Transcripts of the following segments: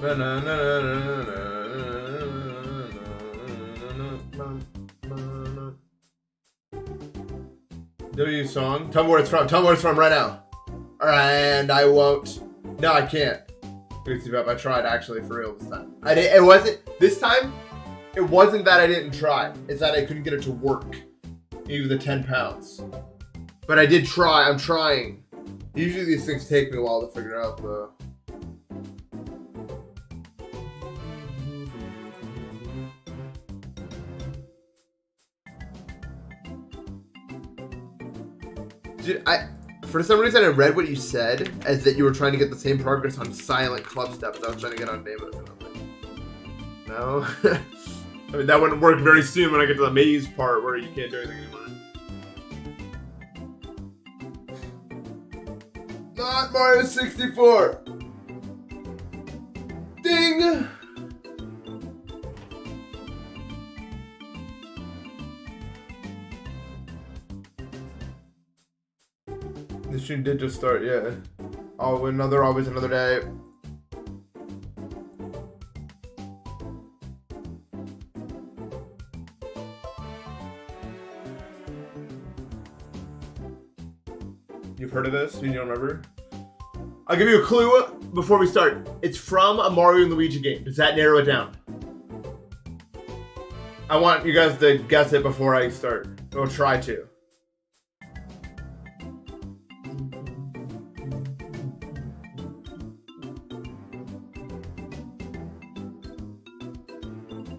W song. Tell me where it's from. Tell me where it's from right now. And I won't. No, I can't. I tried actually for real this time. I did. It wasn't this time. It wasn't that I didn't try. It's that I couldn't get it to work. Even the 10 pounds. But I did try. I'm trying. Usually these things take me a while to figure out though. For some reason, I read what you said as that you were trying to get the same progress on silent club steps I was trying to get on Deimos. And I'm like, no. I mean, that wouldn't work very soon when I get to the maze part where you can't do anything anymore. Not Mario 64. Ding. This stream did just start, yeah. Oh, always another day. You've heard of this? You don't remember? I'll give you a clue before we start. It's from a Mario and Luigi game. Does that narrow it down? I want you guys to guess it before I start. Or try to.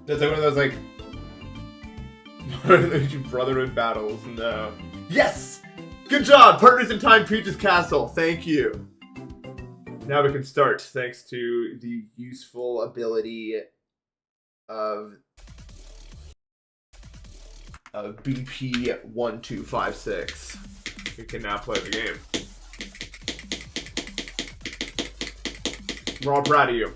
That's like one of those like Brotherhood battles. No. Yes! Good job! Partners in Time Peach's Castle. Thank you. Now we can start thanks to the useful ability of BP1256. We can now play the game. We're all proud of you.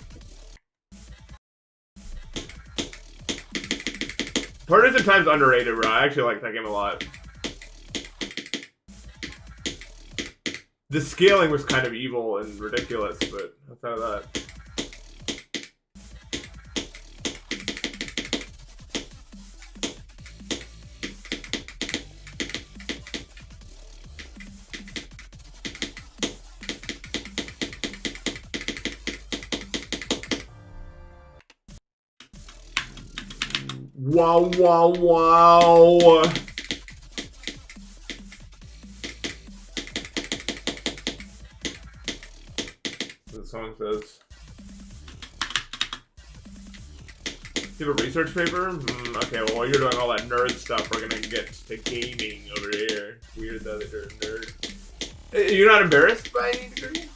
Partners in Time's underrated, bro. I actually like that game a lot. The scaling was kind of evil and ridiculous, but outside of that. Wow, wow, wow. The song says. You have a research paper? Okay, well, while you're doing all that nerd stuff, we're gonna get to gaming over here. Weird though that you're a nerd. You're not embarrassed by any degree?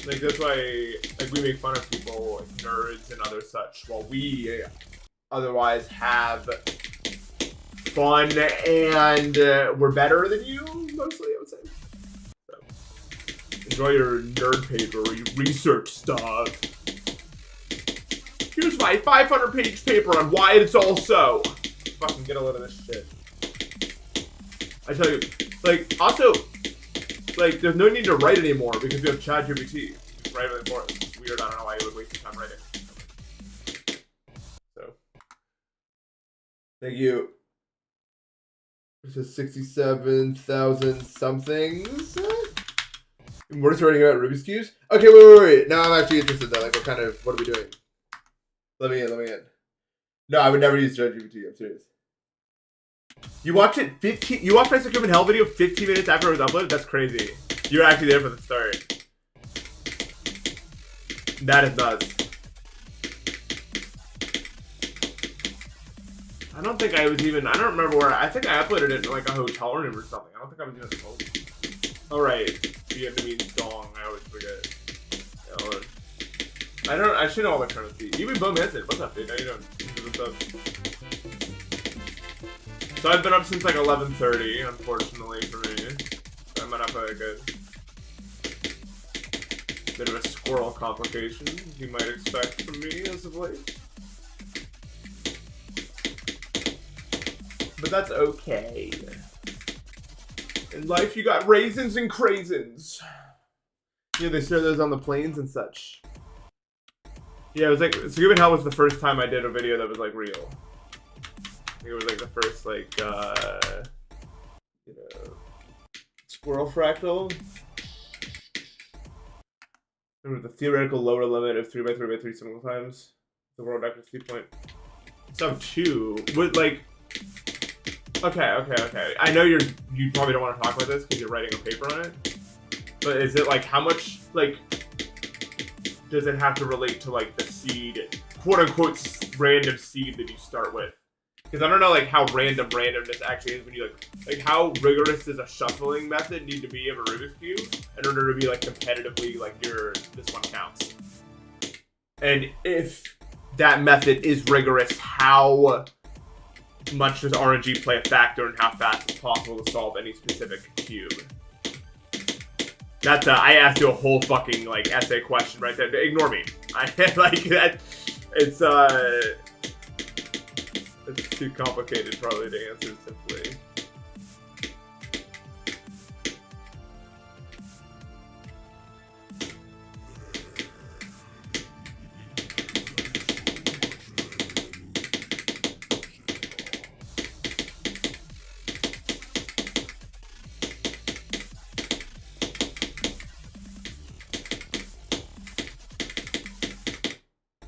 Like, that's why, like, we make fun of people, like nerds and other such, while we otherwise have fun and we're better than you, mostly, I would say. So, enjoy your nerd paper where you research stuff. Here's my 500-page paper on why it's all so. Fucking get a load of this shit. I tell you, like, also, like, there's no need to write anymore because we have ChatGPT. Just write it for us. It's weird, I don't know why you would waste your time writing. So, thank you. This is 67,000 somethings. We're just writing about Rubik's Cubes? Okay, wait. Now I'm actually interested though. Like, what are we doing? Let me in. No, I would never use ChatGPT. I'm serious. You watched my Secret in Hell video 15 minutes after it was uploaded? That's crazy. You're actually there for the start. That is nuts. I don't think I was even, I don't remember where, I think I uploaded it in like a hotel room or something. I don't think I was even at home. Oh right, Vietnamese dong, I always forget. I should know all the currency. Even Bo Manson, what's up dude? How you doing? What's up? So I've been up since like 11:30, unfortunately for me. So I'm up like a bit of a squirrel complication, you might expect from me as of late. But that's okay. In life, you got raisins and craisins. Yeah, they serve those on the planes and such. Yeah, it was like Scuba Hell was the first time I did a video that was like real. I think it was like the first like you know, squirrel fractal. Remember the theoretical lower limit of 3x3x3 single times. The world vector 3 point sub 2 would like. Okay. I know you probably don't want to talk about this because you're writing a paper on it. But is it like how much like does it have to relate to like the seed, quote unquote random seed that you start with? Because I don't know like how randomness actually is when you like how rigorous does a shuffling method need to be of a Rubik's Cube in order to be like competitively like this one counts? And if that method is rigorous, how much does RNG play a factor in how fast it's possible to solve any specific cube? That's I asked you a whole fucking like essay question right there. Ignore me. I like that. It's too complicated probably to answer simply.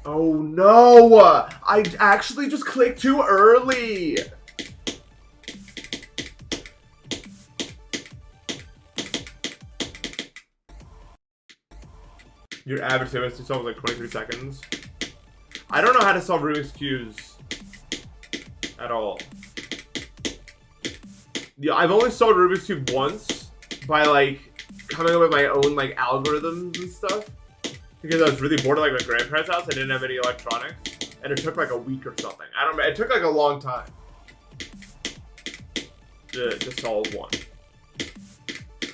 Oh no! I actually just clicked too early! Your average time to solve is like 23 seconds. I don't know how to solve Rubik's Cubes at all. Yeah, I've only solved Rubik's Cube once by like coming up with my own like algorithms and stuff. Because I was really bored at like my grandparents' house. I didn't have any electronics. And it took like a week or something. I don't know. It took like a long time to solve one.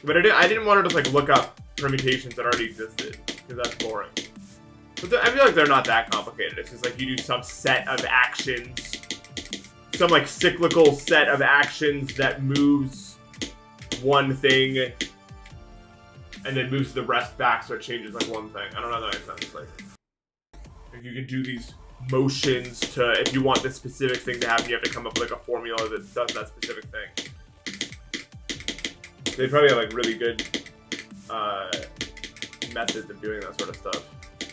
But I didn't want to just like look up permutations that already existed. Because that's boring. But I feel like they're not that complicated. It's just like you do some set of actions. Some like cyclical set of actions that moves one thing. And then moves the rest back so it changes like one thing. I don't know if that makes sense. Like, if you can do these motions to, if you want this specific thing to happen, you have to come up with like a formula that does that specific thing. They probably have like really good methods of doing that sort of stuff.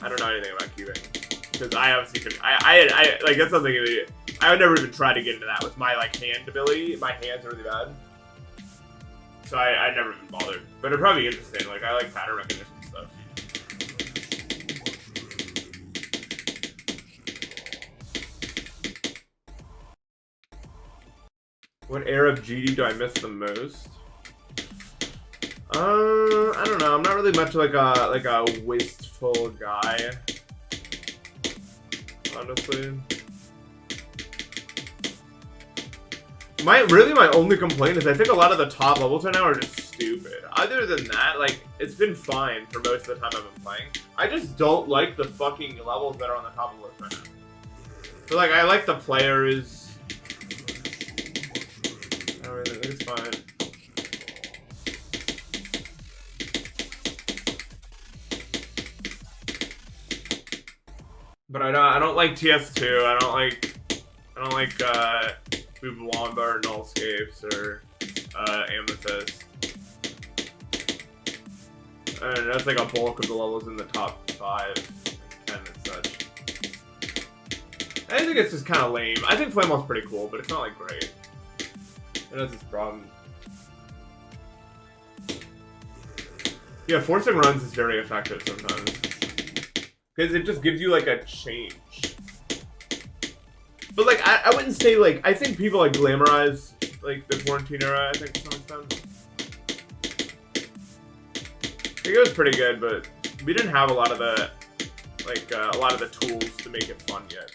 I don't know anything about cubing because I obviously could. I like that's something that I would never even try to get into that with my like hand ability. My hands are really bad. So I never even bothered. But it'd probably be interesting. Like, I like pattern recognition stuff. What era of GD do I miss the most? I don't know. I'm not really much like a wasteful guy. Honestly. My only complaint is I think a lot of the top levels right now are just stupid. Other than that, like, it's been fine for most of the time I've been playing. I just don't like the fucking levels that are on the top of the list right now. So, like, I like the players. I don't really think it's fine. But I don't like TS2. I don't like Womba or Nullscapes or Amethyst. And that's like a bulk of the levels in the top 5, 10 and such. I think it's just kind of lame. I think Flamewell's pretty cool, but it's not like great. It has its problem. Yeah, forcing runs is very effective sometimes. Because it just gives you like a change. But like, I wouldn't say like, I think people like glamorize like the quarantine era, I think to some extent. I think it was pretty good, but we didn't have a lot of the, like, a lot of the tools to make it fun yet.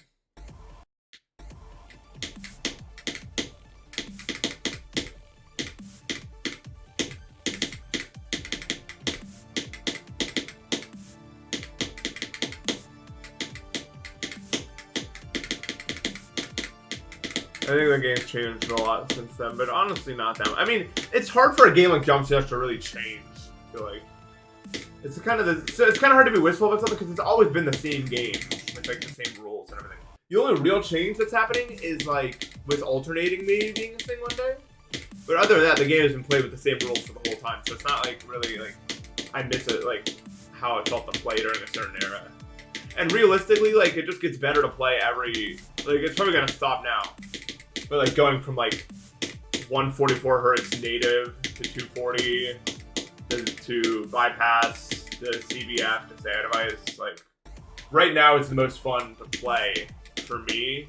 I think the game's changed a lot since then, but honestly not that much. I mean, it's hard for a game like Jump Dash to really change, I feel like. It's kind of hard to be wistful about something because it's always been the same game with like the same rules and everything. The only real change that's happening is like with alternating maybe being a thing one day. But other than that, the game has been played with the same rules for the whole time, so it's not like really like I miss it like how it felt to play during a certain era. And realistically, like it just gets better to play every like it's probably gonna stop now. But like going from like 144 hertz native to 240 to bypass the CBF to SATA device, like right now it's the most fun to play for me.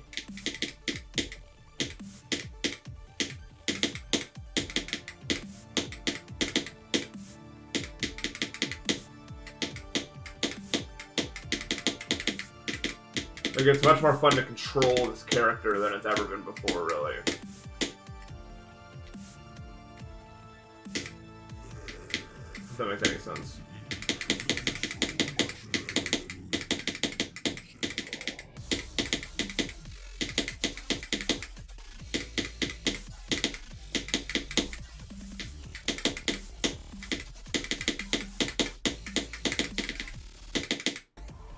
Like it's much more fun to control this character than it's ever been before, really. If that makes any sense.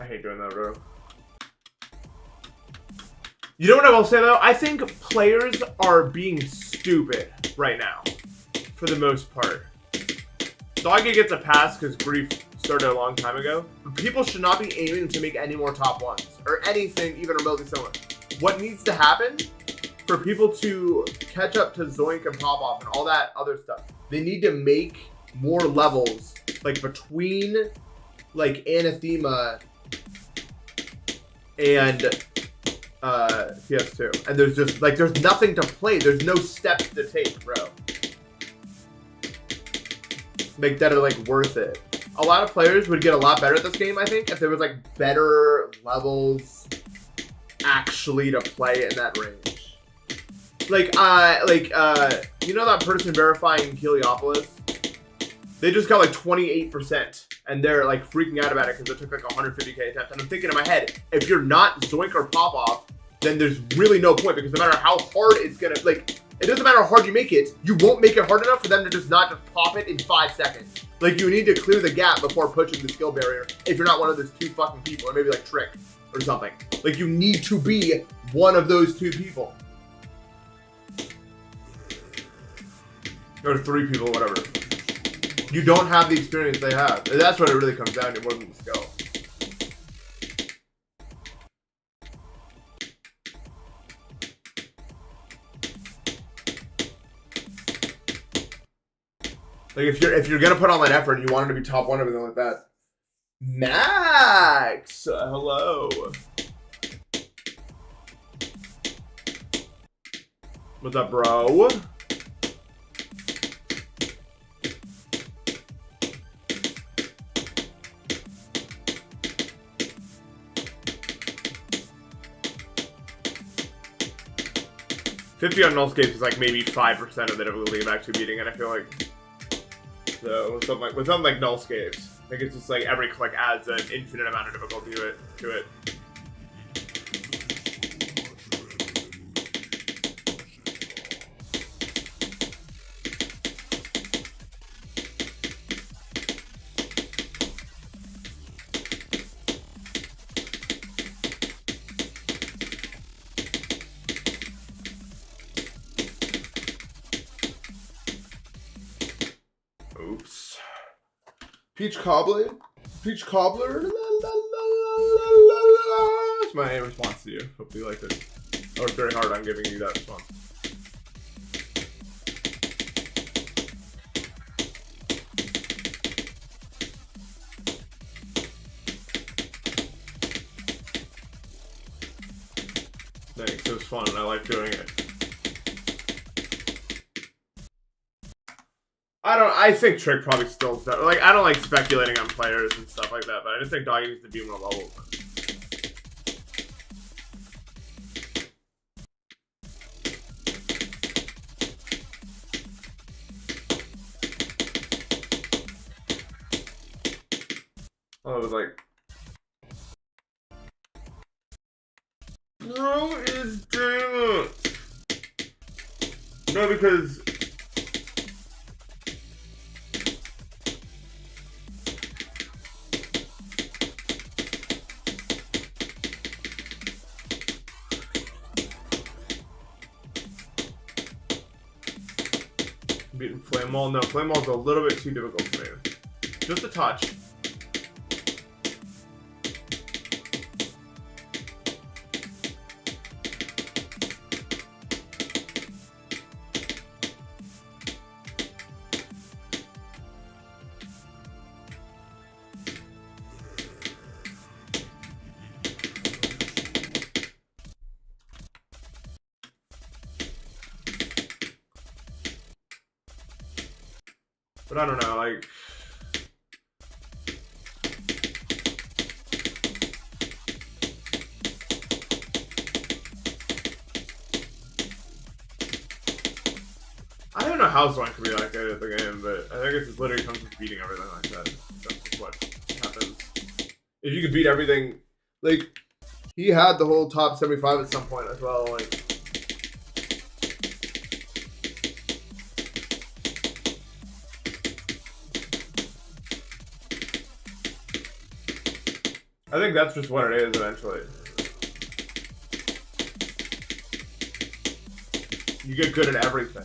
I hate doing that, bro. You know what I will say though? I think players are being stupid right now, for the most part. Doggy gets a pass because Grief started a long time ago, but people should not be aiming to make any more top ones, or anything even remotely similar. What needs to happen for people to catch up to Zoink and Pop Off and all that other stuff, they need to make more levels, like between like Anathema and PS2, and there's just like there's nothing to play. There's no steps to take, bro. Make that are like worth it. A lot of players would get a lot better at this game, I think, if there was like better levels actually to play in that range. Like you know that person verifying Heliopolis? They just got like 28%. And they're like freaking out about it because it took like 150k attempts. And I'm thinking in my head, if you're not Zoink or Pop Off, then there's really no point because no matter how hard it's gonna, like, it doesn't matter how hard you make it, you won't make it hard enough for them to just not just pop it in 5 seconds. Like, you need to clear the gap before pushing the skill barrier if you're not one of those 2 fucking people, or maybe like Trick or something. Like, you need to be one of those 2 people. Or 3 people, whatever. You don't have the experience they have. That's what it really comes down to, more than the skill. Like if you're gonna put all that effort and you want it to be top 1 or everything like that. Max, hello. What's up, bro? $50 on nullscapes is like maybe 5% of the difficulty of actually beating it, I feel like. So with something like nullscapes, like it's just like every click adds an infinite amount of difficulty to it. Oops. Peach Cobbler? Peach Cobbler? La, la, la, la, la, la. That's my response to you. Hope you liked it. I worked very hard on giving you that response. Thanks, it was fun and I like doing it. I think Trick probably still does. Like, I don't like speculating on players and stuff like that, but I just think Doggy needs to be more level. Oh, it was like, bro is Deimos. No, because beating Flame Wall. No, Flame Wall's a little bit too difficult for me. Just a touch. But I don't know, like... I don't know how someone could be that good at the game, but I think it just literally comes with beating everything like that. That's just what happens. If you could beat everything... Like, he had the whole top 75 at some point as well, like... I think that's just what it is eventually. You get good at everything.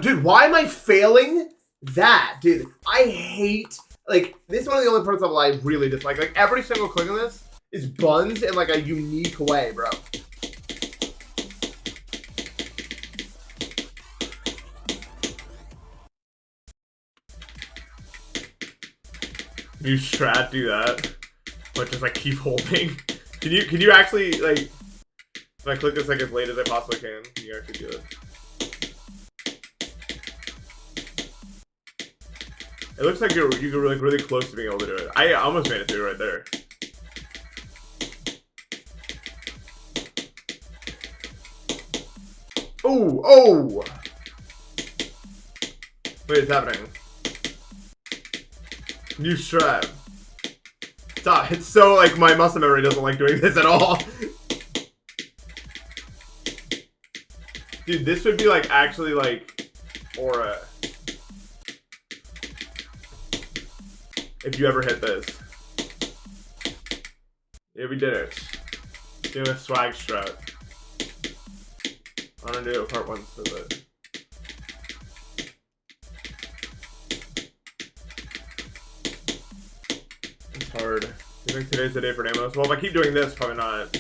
Dude, why am I failing that? Dude, I hate, like, this is one of the only parts of I really dislike. Like, every single click on this is buns in, like, a unique way, bro. You strat do that, but just, like, keep holding. Can you actually, like, if I click this, like, as late as I possibly can you actually do it? It looks like you're like really close to being able to do it. I almost made it through right there. Oh, oh! Wait, it's happening. New strat. Stop. It's so like my muscle memory doesn't like doing this at all. Dude, this would be like actually like aura. If you ever hit this. Yeah, we did it. Doing a swag strat. I'm gonna do it part 1 so that. It's hard. Do you think today's the day for Deimos? Well, if I keep doing this, probably not.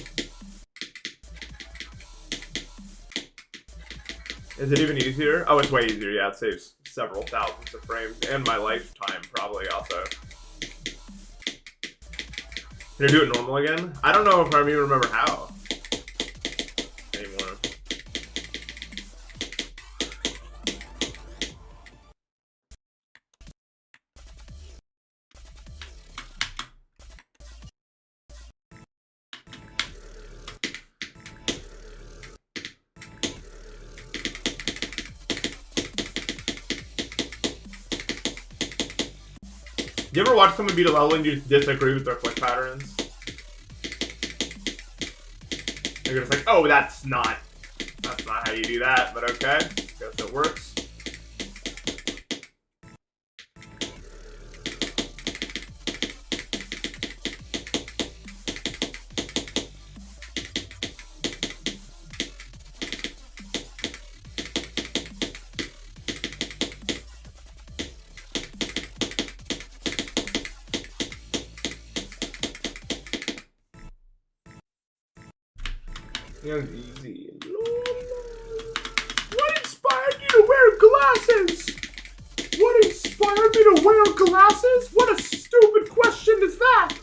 Is it even easier? Oh, it's way easier. Yeah, it saves several thousands of frames and my lifetime probably also. Can I do it normal again? I don't know if I even remember how anymore. You ever watch someone beat a level and you just disagree with their click patterns? You're just like, oh, that's not how you do that, but okay. Guess it works. Easy. What inspired you to wear glasses? What inspired me to wear glasses? What a stupid question is that?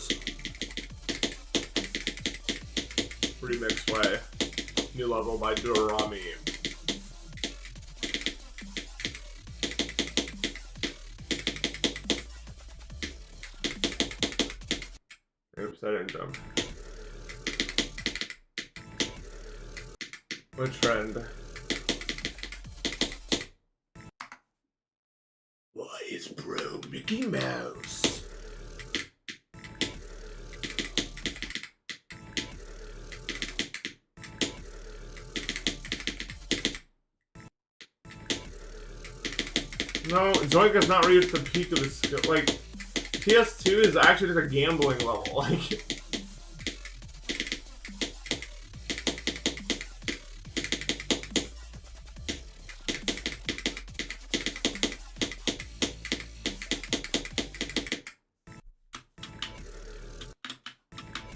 Remix way. New level by Dorami. Oops, I didn't jump. What trend? Why is bro Mickey Mouse? No, Zoinka's not reached the peak of his skill. Like, PS2 is actually just a gambling level. Like,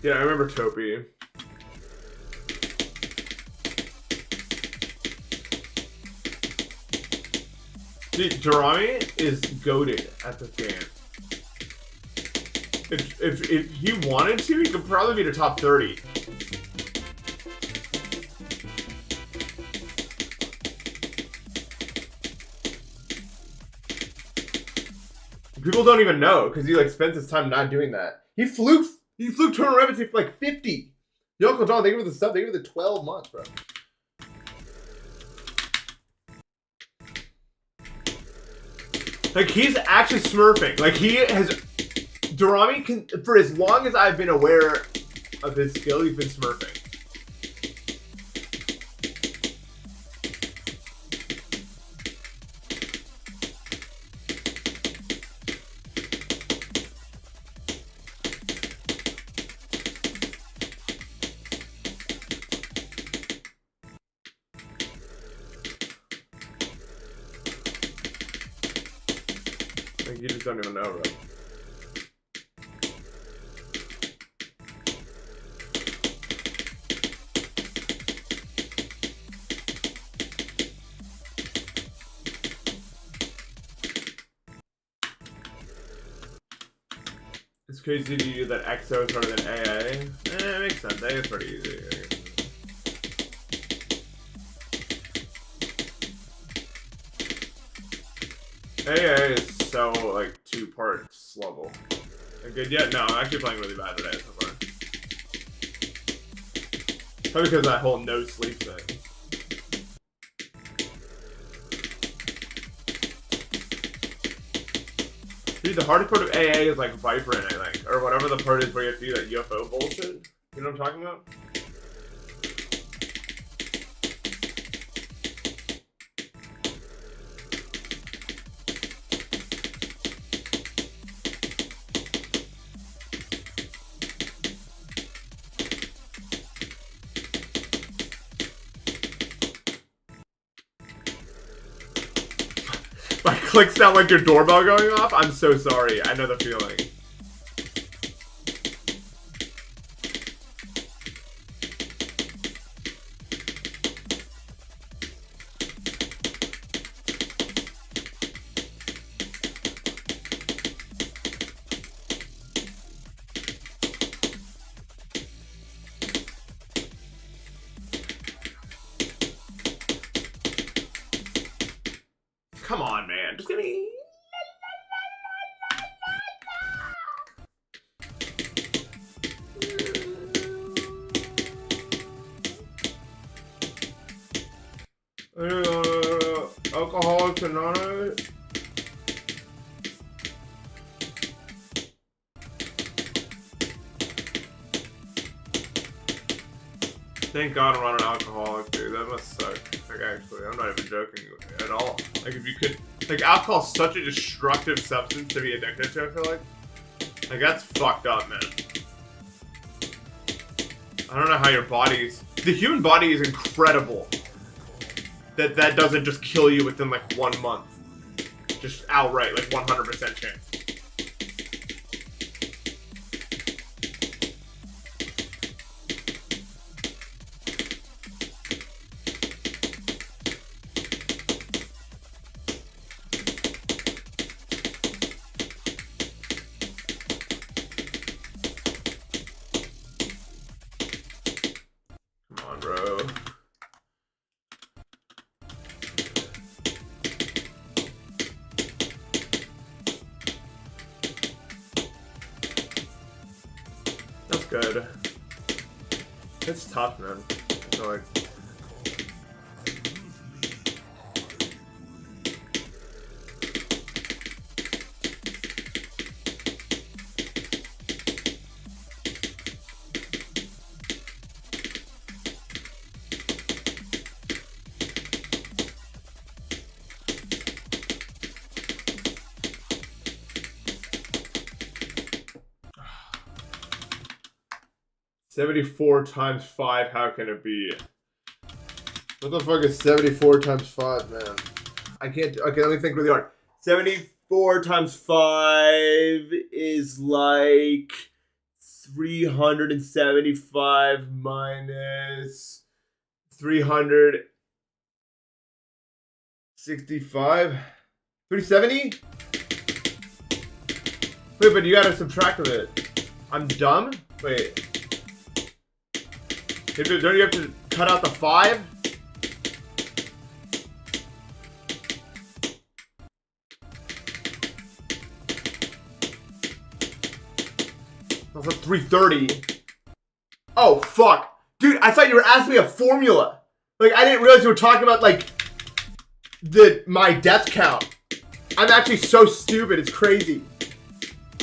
yeah, I remember Topi. Dude, Jarami is goated at this game. If he wanted to, he could probably be the top 30. People don't even know because he like spends his time not doing that. He fluked tournament revenue for like 50. Yo, Uncle John, they give it the stuff. They give it the 12 months, bro. Like, he's actually smurfing. Like, he has... Durami can... For as long as I've been aware of his skill, he's been smurfing. Like, you just don't even know, bro. It's crazy to you that XO is harder than AA. It makes sense. AA is pretty easy. AA is so, like, 2 parts level. Good yet? No, I'm actually playing really bad today so far. Probably because of that whole no sleep thing. Dude, the hardest part of AA is like Viper, I think. Or whatever the part is where you have to do that UFO bullshit. You know what I'm talking about? My clicks sound like your doorbell going off? I'm so sorry. I know the feeling. Come on, man. Just give me... Alcoholics Anonymous. Thank God I'm not an alcoholic, dude. That must suck. Like, actually, I'm not even joking at all. Like, if you could... Like, alcohol's such a destructive substance to be addicted to, I feel like. Like, that's fucked up, man. I don't know how your body's... The human body is incredible. That doesn't just kill you within, like, 1 month. Just outright, like, 100% chance. Come on, bro. That's good. It's tough, man. I feel like... 74 times 5, how can it be? What the fuck is 74 times 5, man? I can't do, okay, let me think really hard. 74 times 5 is like 375 minus 365? 370? Wait, but you gotta subtract of it. I'm dumb? Wait. Don't you have to cut out the 5? That's like 330. Oh, fuck. Dude, I thought you were asking me a formula. Like, I didn't realize you were talking about, like, my death count. I'm actually so stupid, it's crazy.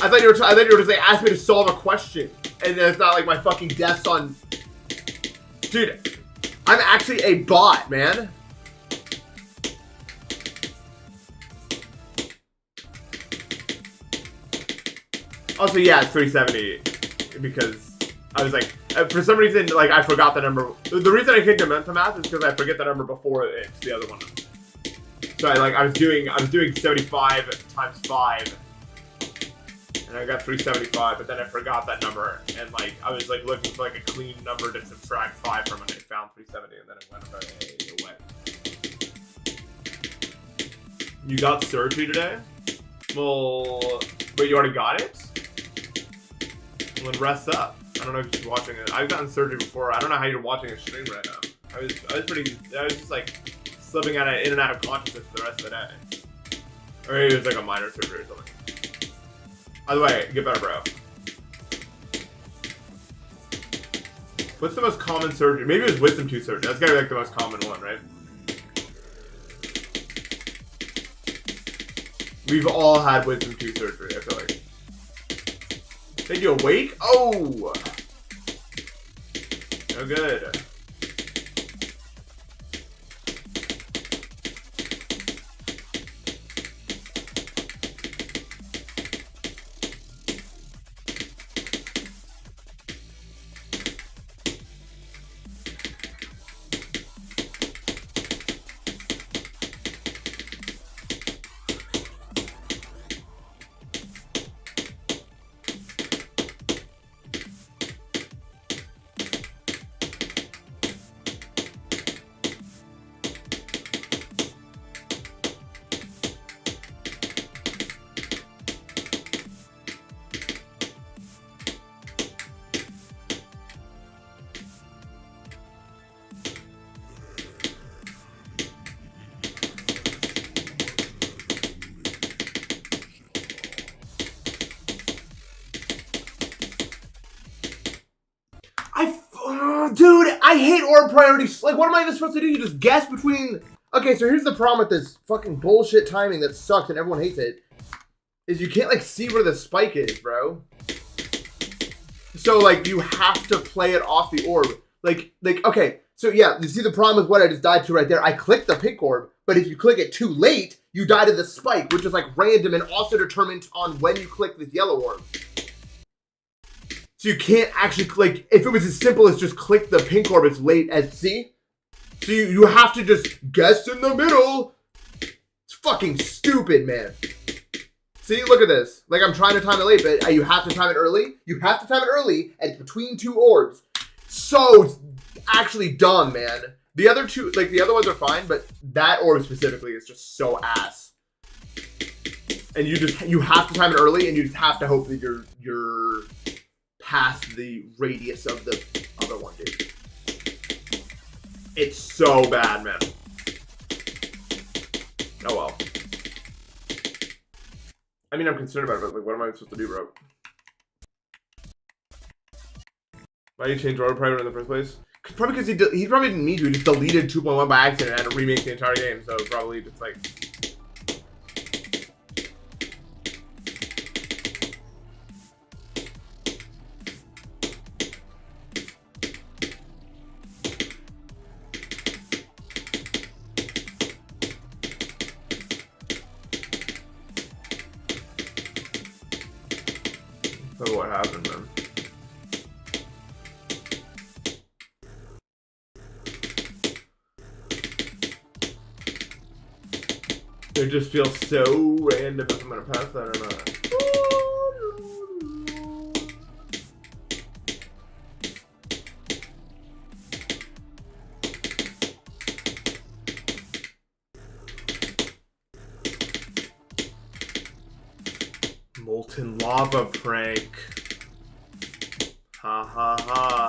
I thought you were just like asking me to solve a question. And then it's not like my fucking deaths on... Dude, I'm actually a bot, man. Also, yeah, it's 370 because I was like, for some reason, like I forgot the number. The reason I kicked into math is because I forget the number before it's the other one. So I was doing 75 times 5, and I got 375, but then I forgot that number, and like I was like looking for like a clean number to subtract 5 from, and I found 370, and then it went away. You got surgery today? Well, but you already got it? Well, then rest up. I don't know if you're watching it. I've gotten surgery before. I don't know how you're watching a stream right now. I was just like slipping in and out of consciousness for the rest of the day. Or maybe it was like a minor surgery or something. By the way, get better, bro. What's the most common surgery? Maybe it was wisdom tooth surgery. That's gotta be like the most common one, right? We've all had wisdom tooth surgery, I feel like. Think you awake? Oh! No good. Dude, I hate orb priorities. Like, what am I even supposed to do? You just guess between... Okay, so here's the problem with this fucking bullshit timing that sucks and everyone hates it. Is you can't, like, see where the spike is, bro. So, like, you have to play it off the orb. Like, okay. So, yeah, you see the problem with what I just died to right there? I clicked the pink orb, but if you click it too late, you die to the spike, which is, like, random and also determined on when you click this yellow orb. So you can't actually, like, if it was as simple as just click the pink orb, it's late at see? So you have to just guess in the middle. It's fucking stupid, man. See, look at this. Like, I'm trying to time it late, but you have to time it early. You have to time it early, and it's between two orbs. So actually dumb, man. The other two, like, the other ones are fine, but that orb specifically is just so ass. And you have to time it early, and you just have to hope that you're past the radius of the other one, dude. It's so bad, man. Oh well. I mean, I'm concerned about it, but like, what am I supposed to do, bro? Why did you change order private in the first place? Probably because he probably didn't need to. He just deleted 2.1 by accident and had to remake the entire game. So probably just like. So what happened, man? It just feels so random if I'm gonna pass that or not. Molten lava prank. Ha ha ha.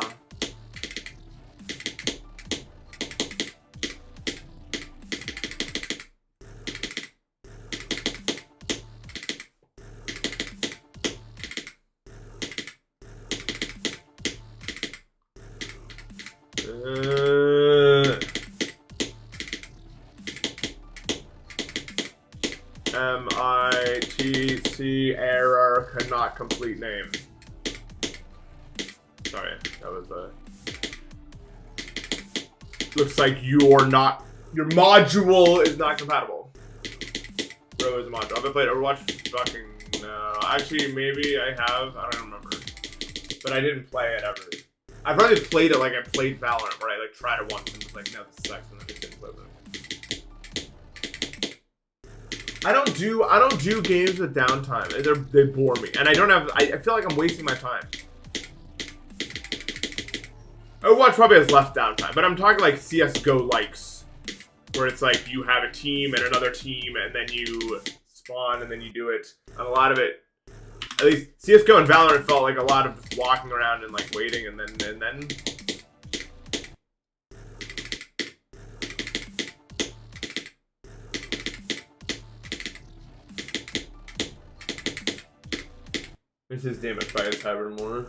MITC error cannot complete name. Sorry, that was a. Looks like your module is not compatible. Bro is a module. Have I played Overwatch? Fucking no. Actually, maybe I have. I don't remember. But I didn't play it ever. I probably played it like I played Valorant, where I like tried it once and was like, no, this sucks, and then I just didn't play with it. I don't do games with downtime. They bore me, and I feel like I'm wasting my time. Overwatch probably has less downtime, but I'm talking like CS:GO likes, where it's like you have a team and another team, and then you spawn and then you do it. And a lot of it, at least CS:GO and Valorant, felt like a lot of walking around and like waiting, and then. This is Deimos by ItzHybrid more.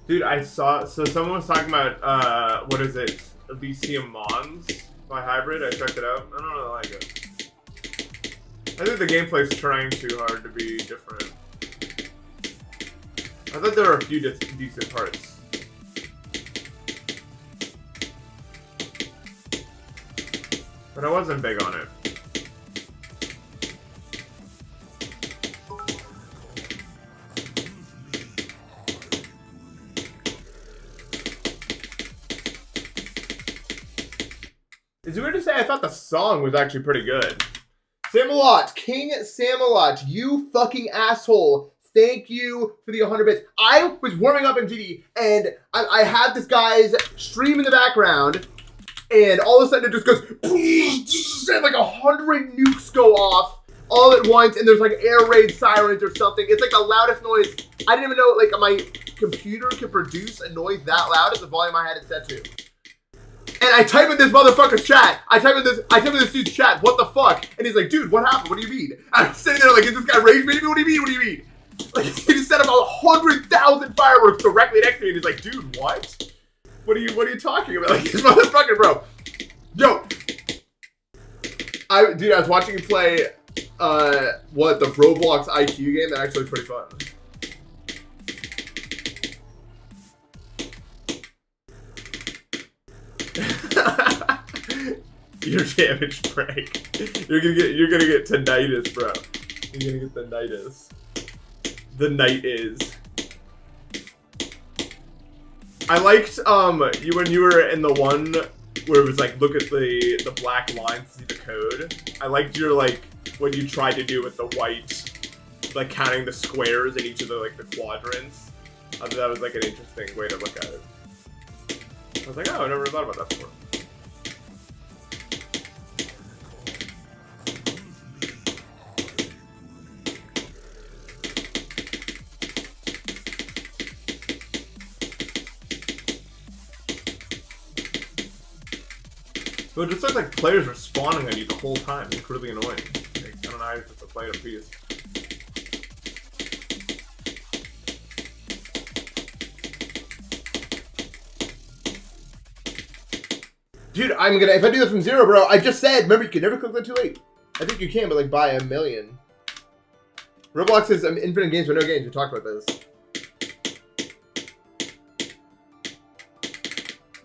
Dude, I saw, so someone was talking about, what is it? Elysium Mons by Hybrid. I checked it out. I don't really like it. I think the gameplay's trying too hard to be different. I thought there were a few decent parts. But I wasn't big on it. It's weird to say I thought the song was actually pretty good. Samalot, King Samalot, you fucking asshole. Thank you for the 100 bits. I was warming up in GD, and I had this guy's stream in the background, and all of a sudden it just goes, and like 100 nukes go off all at once, and there's like air raid sirens or something. It's like the loudest noise. I didn't even know like my computer could produce a noise that loud at the volume I had it set to. And I type in this motherfucker's chat. I type in this dude's chat. What the fuck? And he's like, dude, what happened? What do you mean? And I'm sitting there like, is this guy rage baby? What do you mean? What do you mean? Like, he just set up 100,000 fireworks directly next to me, and he's like, dude, what? What are you talking about? Like, this motherfucker, bro. Yo. I was watching him play, the Roblox IQ game. That actually was pretty fun. Your damage break. You're gonna get tinnitus, bro. You're gonna get the tinnitus. The night is. I liked you when you were in the one where it was like look at the black lines to see the code. I liked your like what you tried to do with the white, like counting the squares in each of the like the quadrants. I thought that was like an interesting way to look at it. I was like, oh, I never thought about that before. But it just looks like players are spawning on you the whole time. It's really annoying. Like, I don't know how you're supposed to play it a piece. Dude, if I do this from zero, bro, I just said, remember, you can never click that too late. I think you can, but like buy 1 million. Roblox is infinite games for no games. We talked about this.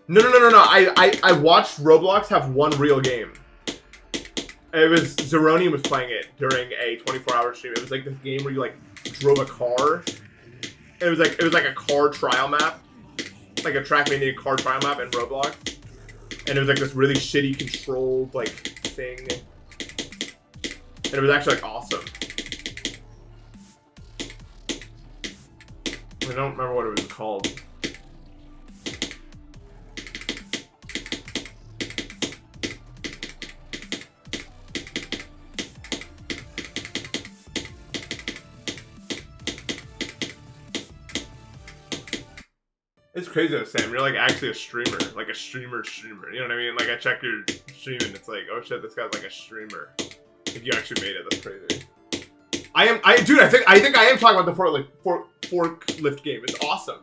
No. I watched Roblox have one real game. It was Zeroni was playing it during a 24-hour stream. It was like this game where you like drove a car. It was like a car trial map, like a Trackmania car trial map in Roblox, and it was like this really shitty controlled like thing, and it was actually like awesome. I don't remember what it was called. It's crazy though, Sam. You're like actually a streamer, like a streamer. You know what I mean? Like I check your stream and it's like, oh shit, this guy's like a streamer. If you actually made it, that's crazy. Dude, I think I am talking about the forklift game. It's awesome.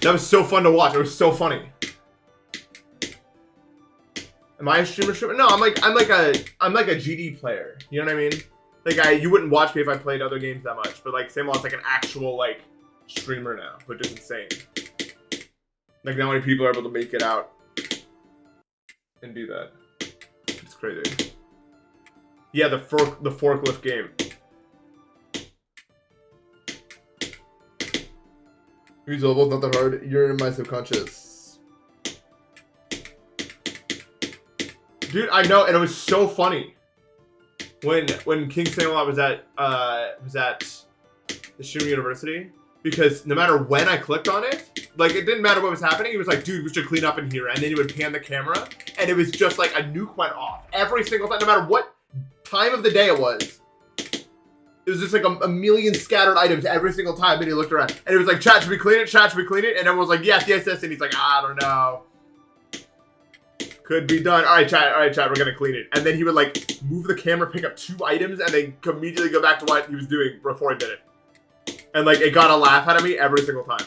That was so fun to watch. It was so funny. Am I a streamer? No, I'm like a GD player. You know what I mean? Like you wouldn't watch me if I played other games that much, but like Samuel's like an actual like streamer now, which is insane. Like not many people are able to make it out and do that. It's crazy. Yeah, the forklift game. Use level, not that hard. You're in my subconscious. Dude, I know, and it was so funny. When King Samuel was at the Shroom University, because no matter when I clicked on it, like it didn't matter what was happening. He was like, "Dude, we should clean up in here," and then he would pan the camera, and it was just like a nuke went off every single time, no matter what time of the day it was. It was just like a million scattered items every single time. Then he looked around, and it was like, "Chat, should we clean it? Chat, should we clean it?" And everyone was like, "Yes, yes, yes," and he's like, "I don't know." Could be done. All right, chat, we're gonna clean it. And then he would like move the camera, pick up 2 items, and then immediately go back to what he was doing before he did it. And like it got a laugh out of me every single time.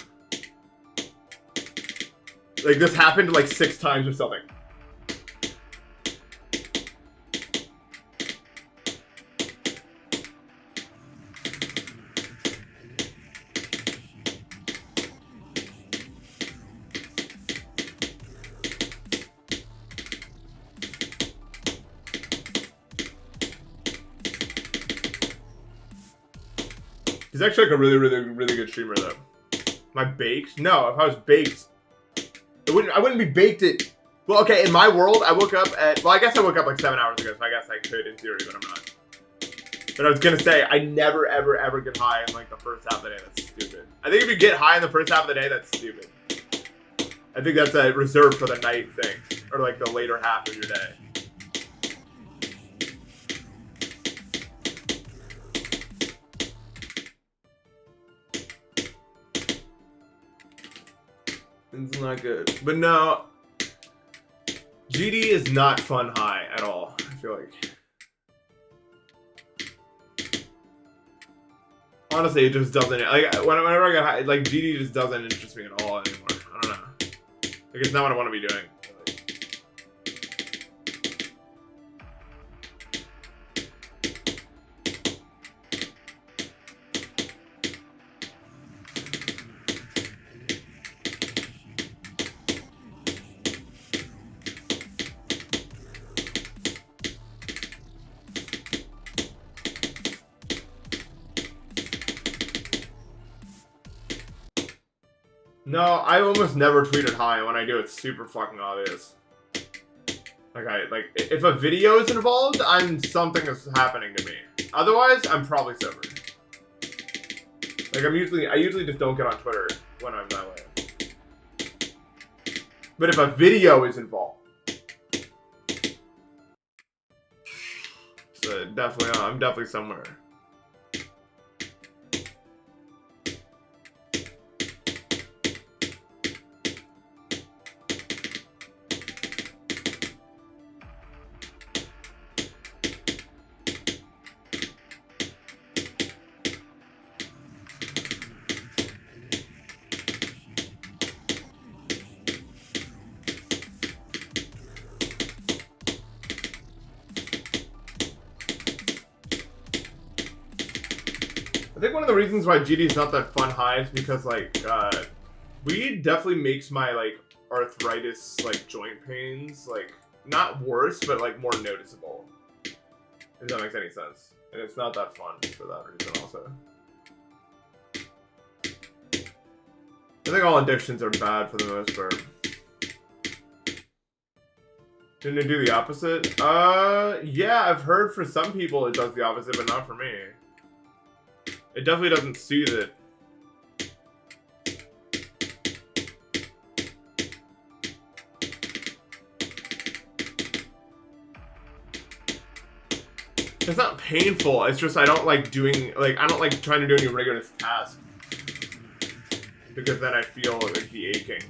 Like this happened like 6 times or something. He's actually like a really good streamer though. Am I baked? No, if I was baked, I wouldn't be baked at. Well, okay, in my world, I woke up at. Well, I guess I woke up like 7 hours ago, so I guess I could in theory, but I'm not. But I was gonna say I never ever get high in like the first half of the day. That's stupid. I think if you get high in the first half of the day, that's stupid. I think that's a reserved for the night thing, or like the later half of your day. It's not good. But no, GD is not fun high at all, I feel like. Honestly, it just doesn't, like, whenever I get high, like, GD just doesn't interest me at all anymore. I don't know. Like, it's not what I want to be doing. No, I almost never tweeted high, and when I do, it's super fucking obvious. Like, if a video is involved, something is happening to me. Otherwise, I'm probably sober. Like, I usually just don't get on Twitter when I'm that way. But if a video is involved, so definitely, I'm definitely somewhere. I think one of the reasons why GD is not that fun high is because, like, Weed definitely makes my like arthritis, like joint pains, like not worse, but like more noticeable. If that makes any sense. And it's not that fun for that reason also. I think all addictions are bad for the most part. Didn't it do the opposite? Yeah, I've heard for some people it does the opposite, but not for me. It definitely doesn't soothe it. It's not painful, it's just I don't like doing, like, I don't like trying to do any rigorous tasks. Because then I feel like the aching.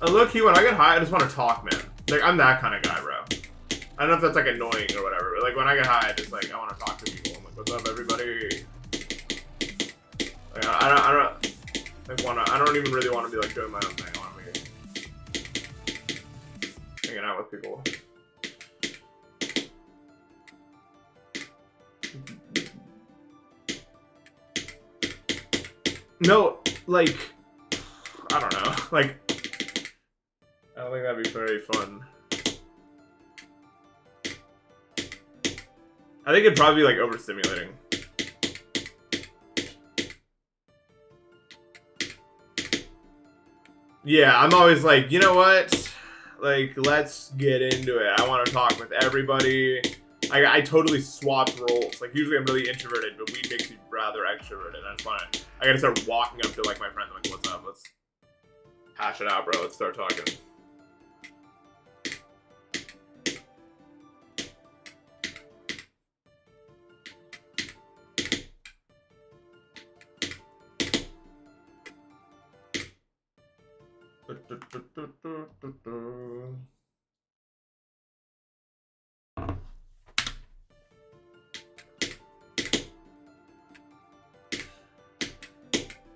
And low-key, when I get high, I just want to talk, man. Like, I'm that kind of guy, bro. I don't know if that's, like, annoying or whatever, but, like, when I get high, I just, like, I want to talk to people. I'm like, what's up, everybody? Like, I don't even really want to be, like, doing my own thing. I want to be hanging out with people. No, like, I don't know. Like, I don't think that'd be very fun. I think it'd probably be, like, overstimulating. Yeah, I'm always like, you know what? Like, let's get into it. I want to talk with everybody. I totally swapped roles. Like, usually I'm really introverted, but weed makes me rather extroverted. That's fine. I gotta start walking up to, like, my friends. I'm like, what's up? Let's hash it out, bro. Let's start talking.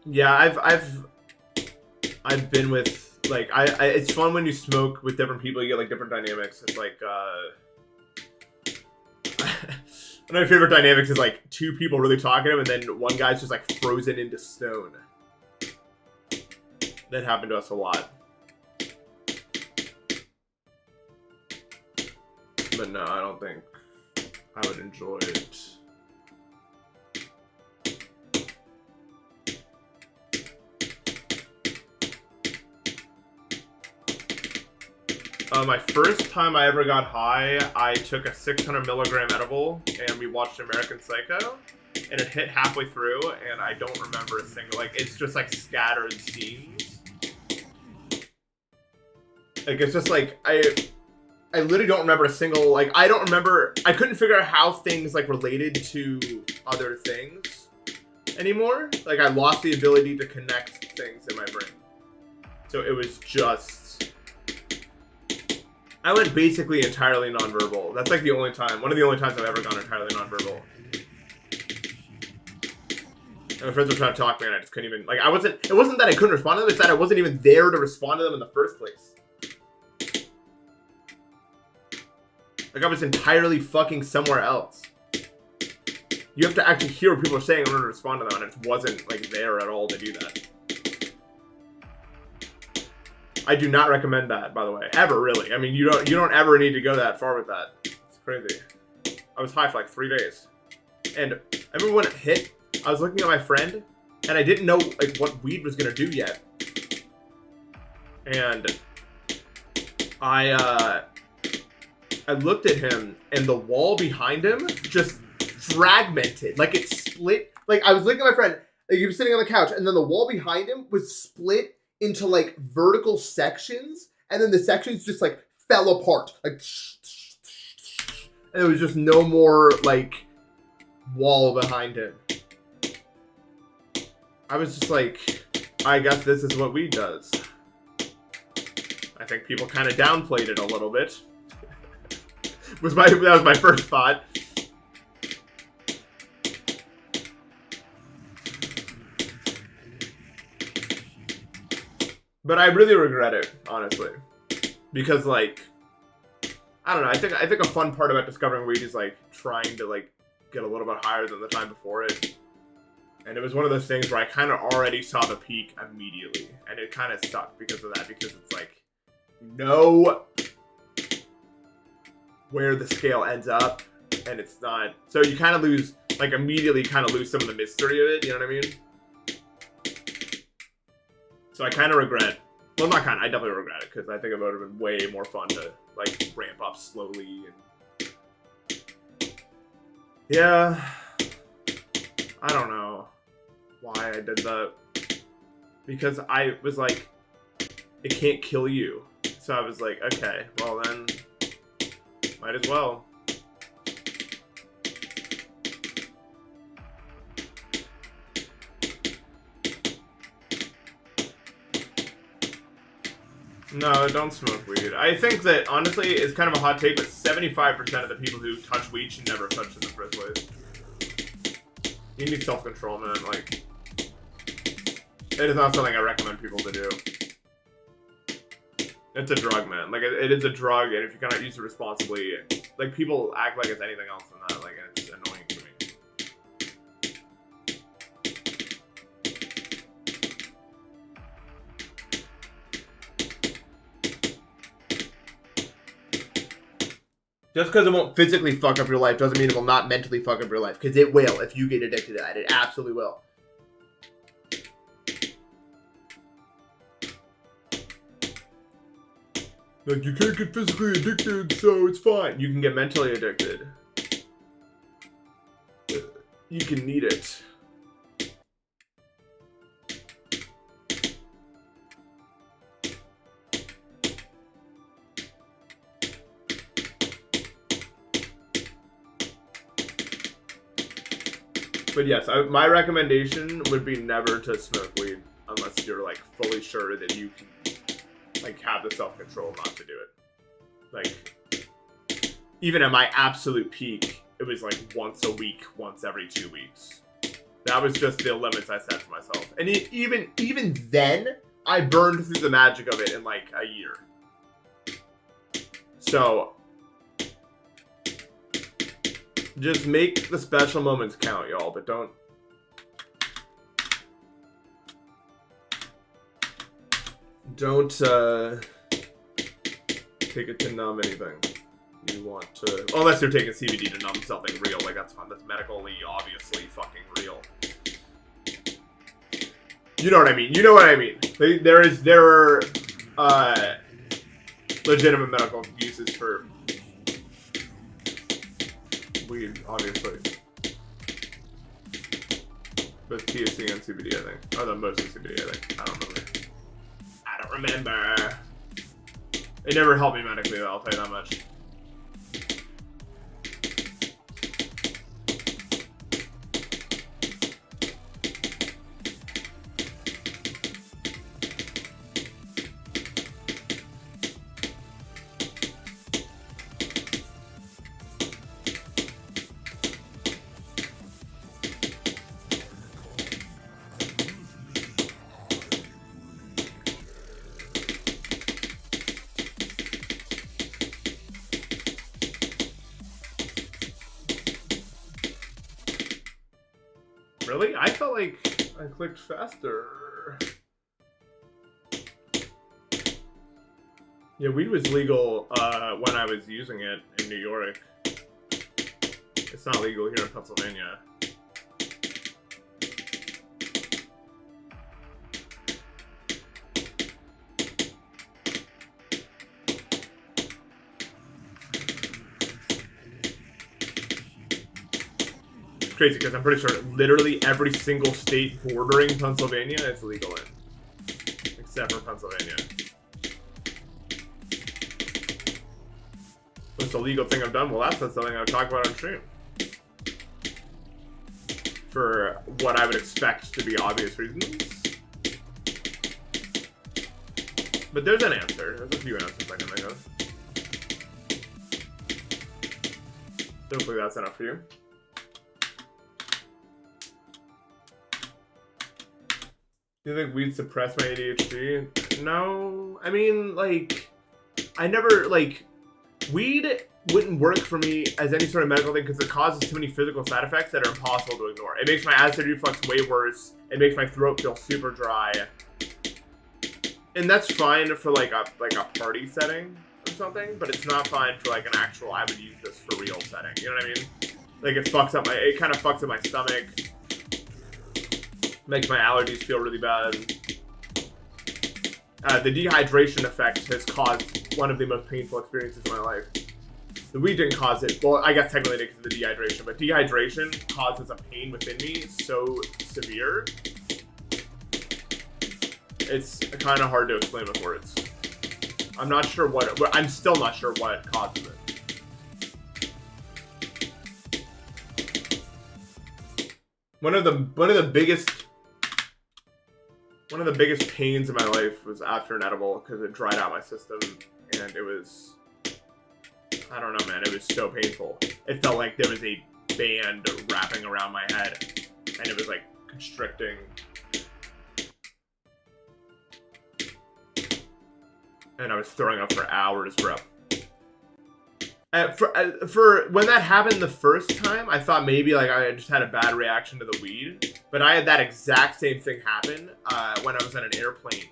Yeah, I've been with, like, it's fun when you smoke with different people. You get like different dynamics. It's like one of my favorite dynamics is like two people really talking to him, and then one guy's just like frozen into stone. That happened to us a lot. But no, I don't think I would enjoy it. My first time I ever got high, I took a 600 milligram edible, and we watched American Psycho, and it hit halfway through, and I don't remember a single, like, it's just, like, scattered scenes. Like, it's just, like, I literally don't remember a single, like, I don't remember, I couldn't figure out how things, like, related to other things anymore. Like, I lost the ability to connect things in my brain. So it was just... I went basically entirely nonverbal. That's like the only time, one of the only times I've ever gone entirely nonverbal. And my friends were trying to talk to me and I just couldn't even, like, it wasn't that I couldn't respond to them, it's that I wasn't even there to respond to them in the first place. Like, I was entirely fucking somewhere else. You have to actually hear what people are saying in order to respond to them, and it wasn't, like, there at all to do that. I do not recommend that, by the way. Ever, really. I mean, you don't ever need to go that far with that. It's crazy. I was high for like 3 days. And I remember when it hit, I was looking at my friend, and I didn't know like what weed was gonna do yet. And I looked at him, and the wall behind him just fragmented. Like, it split. Like, I was looking at my friend, like, he was sitting on the couch, and then the wall behind him was split into like vertical sections, and then the sections just like fell apart, like, and there was just no more like wall behind him. I was just like, I guess this is what weed does. I think people kind of downplayed it a little bit. That was my first thought. But I really regret it, honestly. Because, like, I don't know. I think a fun part about discovering weed is like trying to like get a little bit higher than the time before it. And it was one of those things where I kind of already saw the peak immediately, and it kind of sucked because of that. Because it's like, you know where the scale ends up, and it's not. So you kind of lose, like immediately, kind of lose some of the mystery of it. You know what I mean? So I kind of regret. Well, not kind of. I definitely regret it because I think it would have been way more fun to like ramp up slowly and. Yeah. I don't know why I did that. Because I was like, it can't kill you. So I was like, okay, well then, might as well. No, don't smoke weed. I think that, honestly, it's kind of a hot take, but 75% of the people who touch weed should never touch it in the first place. You need self-control, man. Like, it is not something I recommend people to do. It's a drug, man. Like, it is a drug, and if you cannot use it responsibly, like, people act like it's anything else than that. Like, it's annoying to me. Just because it won't physically fuck up your life doesn't mean it will not mentally fuck up your life. Because it will if you get addicted to that. It absolutely will. Like, you can't get physically addicted, so it's fine. You can get mentally addicted. You can need it. But yes, my recommendation would be never to smoke weed unless you're like fully sure that you can like have the self-control not to do it. Like, even at my absolute peak, it was like once a week, once every 2 weeks. That was just the limits I set for myself. And even then, I burned through the magic of it in like a year. So just make the special moments count, y'all, but don't take it to numb anything you want to, unless you're taking CBD to numb something real. Like, that's fine. That's medically obviously fucking real. You know what I mean? You know what I mean? There are legitimate medical uses for weed, obviously. But THC and CBD, I think. Or the mostly CBD, I think. I don't remember. It never helped me medically, though, I'll tell you that much. Really? I felt like I clicked faster. Yeah, weed was legal when I was using it in New York. It's not legal here in Pennsylvania. Crazy because I'm pretty sure literally every single state bordering Pennsylvania is legal in, except for Pennsylvania. What's the legal thing I've done? Well, that's not something I would talk about on stream. For what I would expect to be obvious reasons. But there's an answer. There's a few answers I can think of. Hopefully that's enough for you. Do you think weed suppressed my ADHD? No. I mean, like, I never, like, Weed wouldn't work for me as any sort of medical thing because it causes too many physical side effects that are impossible to ignore. It makes my acid reflux way worse. It makes my throat feel super dry. And that's fine for like a party setting or something, but it's not fine for like an actual I would use this for real setting. You know what I mean? Like it kind of fucks up my stomach. Makes my allergies feel really bad. The dehydration effect has caused one of the most painful experiences of my life. The weed didn't cause it. Well, I guess technically because of the dehydration, but dehydration causes a pain within me so severe. It's kind of hard to explain with words. I'm not sure I'm still not sure what causes it. One of the biggest pains in my life was after an edible because it dried out my system and it was, I don't know, man, it was so painful. It felt like there was a band wrapping around my head and it was like constricting. And I was throwing up for hours, bro. For when that happened the first time, I thought maybe like I just had a bad reaction to the weed. But I had that exact same thing happen when I was on an airplane.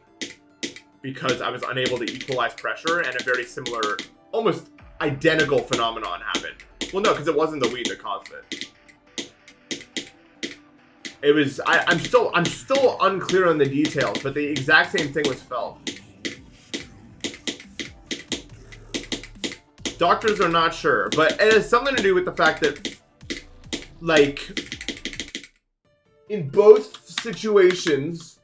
Because I was unable to equalize pressure and a very similar, almost identical phenomenon happened. Well, no, because it wasn't the weed that caused it. It was, I'm still unclear on the details, but the exact same thing was felt. Doctors are not sure, but it has something to do with the fact that, like, in both situations,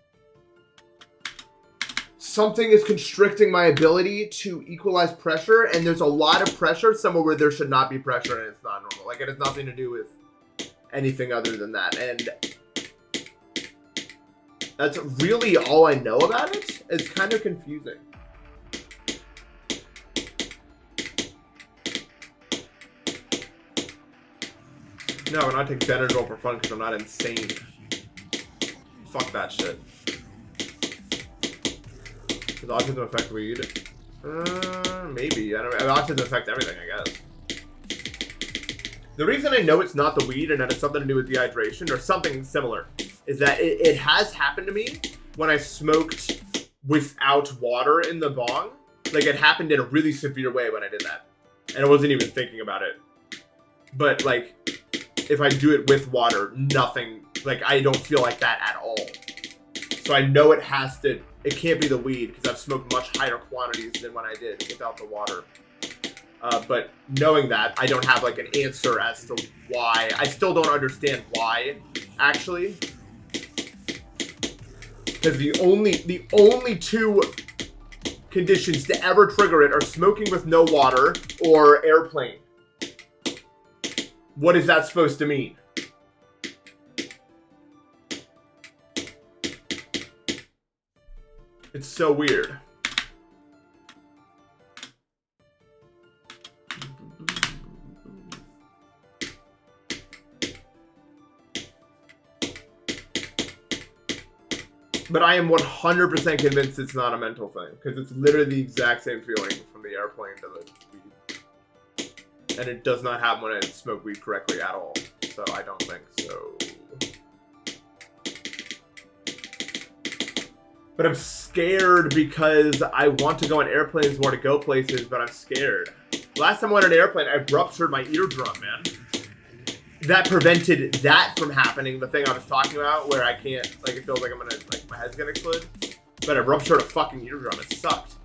something is constricting my ability to equalize pressure, and there's a lot of pressure somewhere where there should not be pressure, and it's not normal. Like, it has nothing to do with anything other than that, and that's really all I know about it. It's kind of confusing. No, I'm not taking Benadryl for fun because I'm not insane. Fuck that shit. Does autism affect weed? Maybe. I don't know. Autism affects everything, I guess. The reason I know it's not the weed and that it's something to do with dehydration or something similar is that it has happened to me when I smoked without water in the bong. Like, it happened in a really severe way when I did that. And I wasn't even thinking about it. But, like, if I do it with water, nothing, like, I don't feel like that at all. So I know it can't be the weed because I've smoked much higher quantities than when I did without the water. But knowing that, I don't have, like, an answer as to why. I still don't understand why, actually. Because the only two conditions to ever trigger it are smoking with no water or airplane. What is that supposed to mean? It's so weird. But I am 100% convinced it's not a mental thing, because it's literally the exact same feeling from the airplane to the weed. And it does not happen when I smoke weed correctly at all. So I don't think so. But I'm scared because I want to go on airplanes more to go places, but I'm scared. Last time I went on an airplane, I ruptured my eardrum, man. That prevented that from happening, the thing I was talking about, where I can't, like, it feels like I'm gonna, like, my head's gonna explode. But I ruptured a fucking eardrum. It sucked.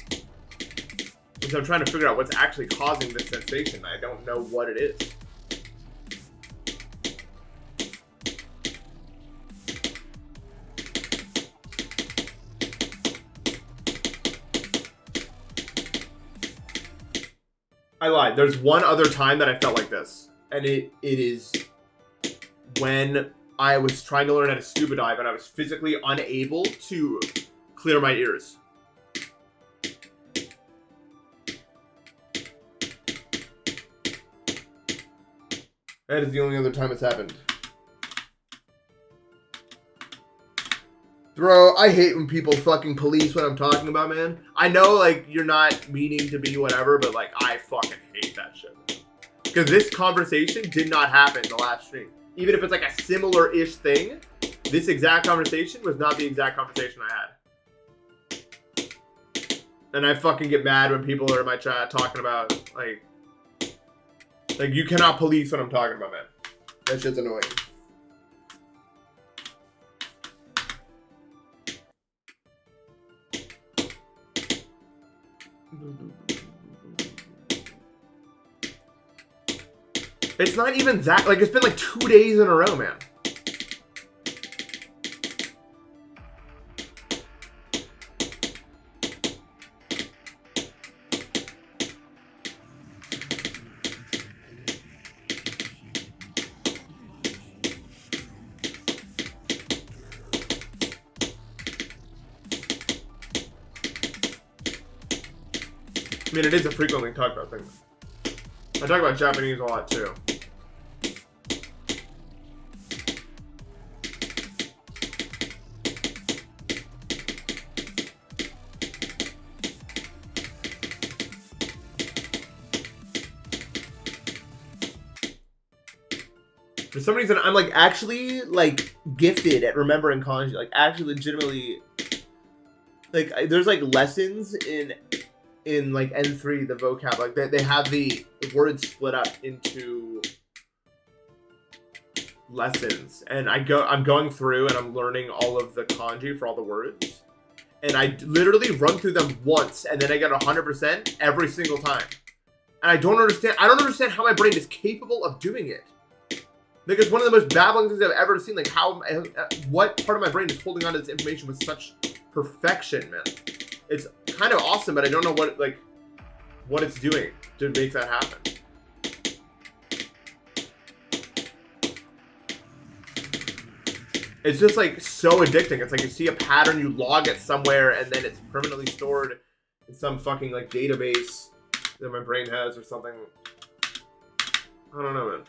And so I'm trying to figure out what's actually causing this sensation. I don't know what it is. I lied. There's one other time that I felt like this. And it is when I was trying to learn how to scuba dive and I was physically unable to clear my ears. That is the only other time it's happened. Bro, I hate when people fucking police what I'm talking about, man. I know, like, you're not meaning to be whatever, but, like, I fucking hate that shit. Because this conversation did not happen in the last stream. Even if it's, like, a similar-ish thing, this exact conversation was not the exact conversation I had. And I fucking get mad when people are in my chat talking about, like, you cannot police what I'm talking about, man. That shit's annoying. It's not even that, like, it's been like 2 days in a row, man. I mean, it is a frequently talked about thing. I talk about Japanese a lot, too. For some reason, I'm, like, actually, like, gifted at remembering kanji. Like, actually, legitimately, like, there's, like, lessons in like N3, the vocab, like they have the words split up into lessons, and I'm going through and I'm learning all of the kanji for all the words, and I literally run through them once, and then I get 100% every single time, and I don't understand how my brain is capable of doing it. Like, it's one of the most baffling things I've ever seen. Like, how, what part of my brain is holding on to this information with such perfection, man? It's kind of awesome, but I don't know what it's doing to make that happen. It's just, like, so addicting. It's like you see a pattern, you log it somewhere, and then it's permanently stored in some fucking, like, database that my brain has or something. I don't know, man.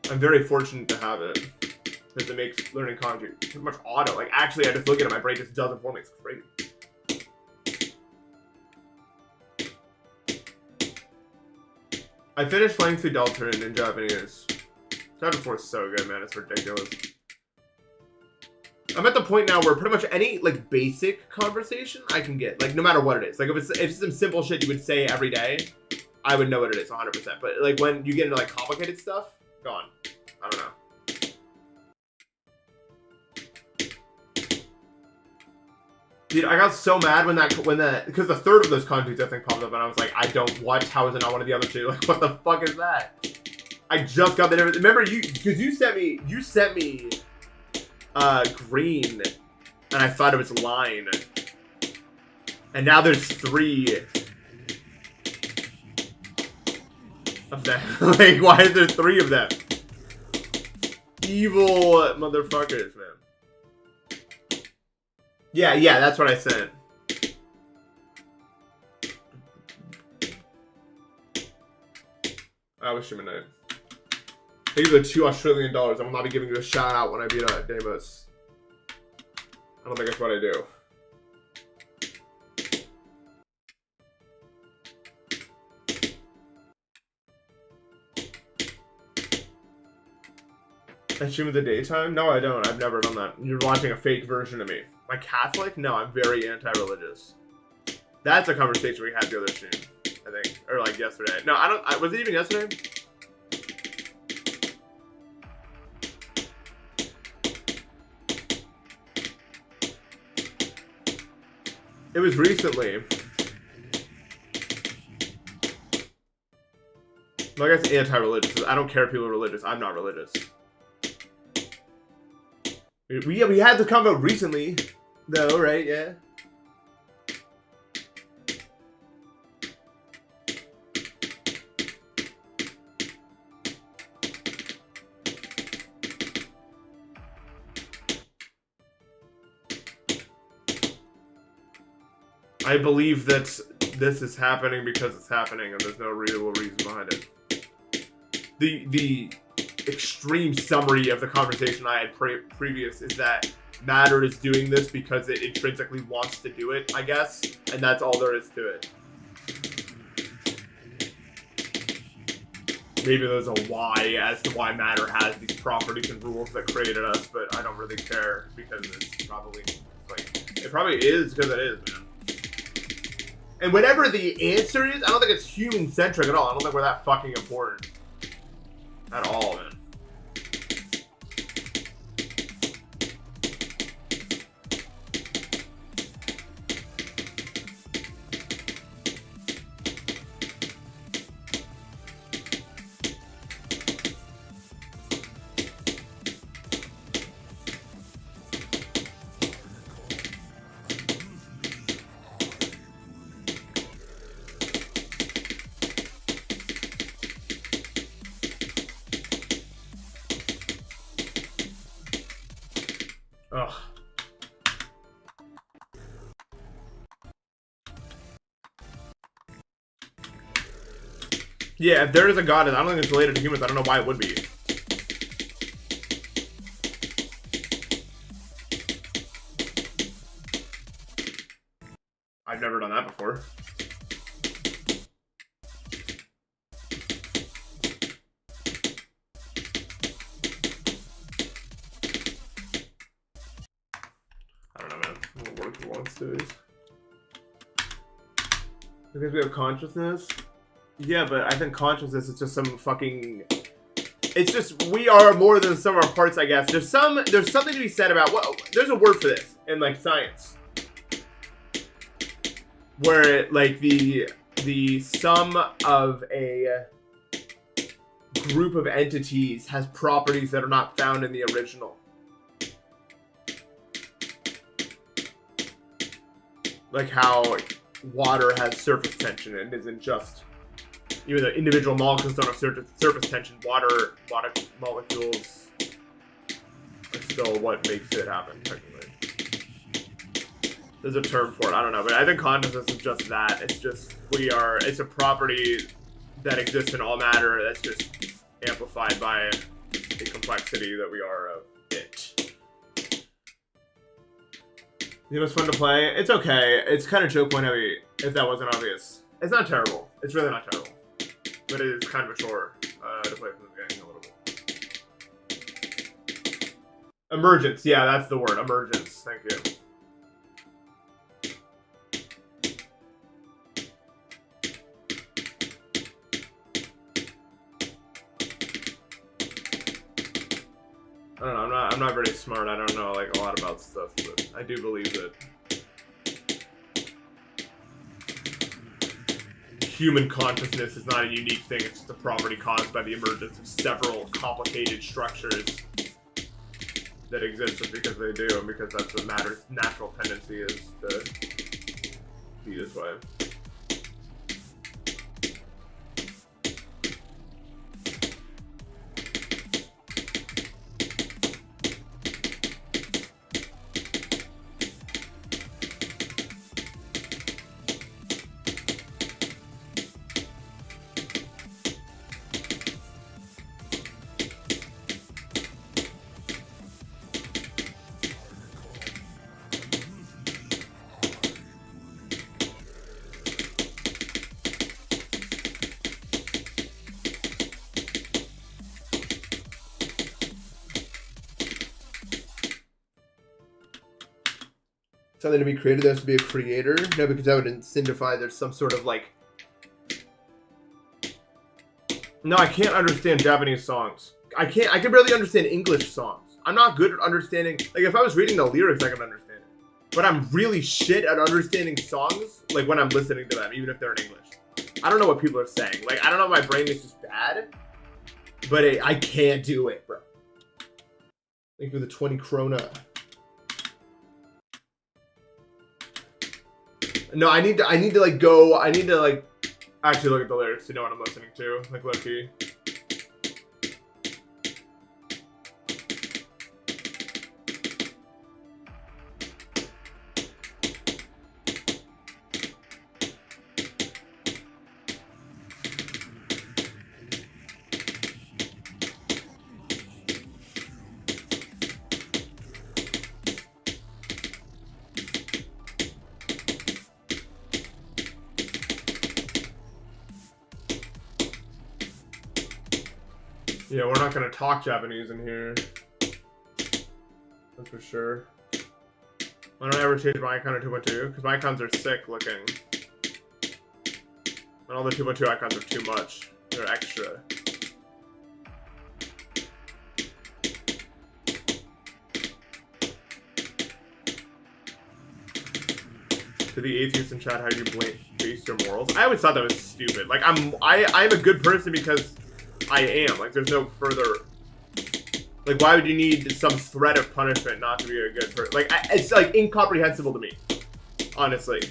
I'm very fortunate to have it. Because it makes learning kanji pretty much auto. Like, actually, I just look at it, my brain just does it for me. It's crazy. I finished playing through Deltarune in Japanese. Chapter 4 is so good, man. It's ridiculous. I'm at the point now where pretty much any, like, basic conversation I can get. Like, no matter what it is. Like, if it's some simple shit you would say every day, I would know what it is 100%. But, like, when you get into, like, complicated stuff, gone. I don't know. Dude, I got so mad because the third of those kanjis I think popped up, and I was like, how is it not one of the other two? Like, what the fuck is that? I just got that. Remember, because you sent me, green, and I thought it was line, and now there's 3 of them. Like, why is there 3 of them? Evil motherfuckers, man. Yeah, that's what I said. I wish him a night. Thank you for the $2 Australian. I will not be giving you a shout out when I beat Deimos. I don't think that's what I do. I stream in the daytime? No, I don't. I've never done that. You're watching a fake version of me. Am I Catholic? No, I'm very anti-religious. That's a conversation we had the other stream, I think. Or, like, yesterday. No, was it even yesterday? It was recently. Like, I guess anti-religious. I don't care if people are religious. I'm not religious. We had to come out recently, though, right? Yeah. I believe that this is happening because it's happening, and there's no real reason behind it. extreme summary of the conversation I had previous is that matter is doing this because it intrinsically wants to do it, I guess, and that's all there is to it. Maybe there's a why as to why matter has these properties and rules that created us, but I don't really care because it's probably like it probably is because it is, man. And whatever the answer is, I don't think it's human centric at all. I don't think we're that fucking important at all, man. Ugh. Yeah, if there is a god, I don't think it's related to humans. I don't know why it would be. I've never done that before. I don't know, man. I'm gonna work once days. Because we have consciousness? Yeah, but I think consciousness is just some fucking... It's just, we are more than some of our parts, I guess. There's something to be said about... Well, there's a word for this in, like, science. Where, like, the sum of a group of entities has properties that are not found in the original. Like how water has surface tension and isn't just... Even though individual molecules don't have surface tension, water molecules are still what makes it happen, technically. There's a term for it, I don't know, but I think consciousness is just that. It's just, it's a property that exists in all matter that's just amplified by the complexity that we are of it. You know, it's fun to play. It's okay. It's kind of joke point heavy, if that wasn't obvious. It's not terrible. It's really not terrible. But it is kind of a chore to play through the game a little bit. Emergence. Yeah, that's the word. Emergence. Thank you. I don't know. I'm not very smart. I don't know like a lot about stuff, but I do believe that human consciousness is not a unique thing. It's just a property caused by the emergence of several complicated structures that exist just because they do, and because that's what matter's natural tendency is to be this way. Something to be created, there has to be a creator? No, because that would signify there's some sort of like... No, I can't understand Japanese songs. I can barely understand English songs. I'm not good at understanding... Like, if I was reading the lyrics, I can understand it. But I'm really shit at understanding songs, like, when I'm listening to them, even if they're in English. I don't know what people are saying. Like, I don't know if my brain is just bad, but I can't do it, bro. Thank you for the 20 krona. No, I need to like go. I need to like actually look at the lyrics to know what I'm listening to. Like low-key. Yeah, we're not gonna talk Japanese in here. That's for sure. Why don't I ever change my icon to 2.2? Because my icons are sick looking. And all the 2.2 icons are too much. They're extra. To the atheists in chat, how do you base your morals? I always thought that was stupid. Like, I'm a good person because I am. Like, there's no further... Like, why would you need some threat of punishment not to be a good person? Like, it's, like, incomprehensible to me. Honestly.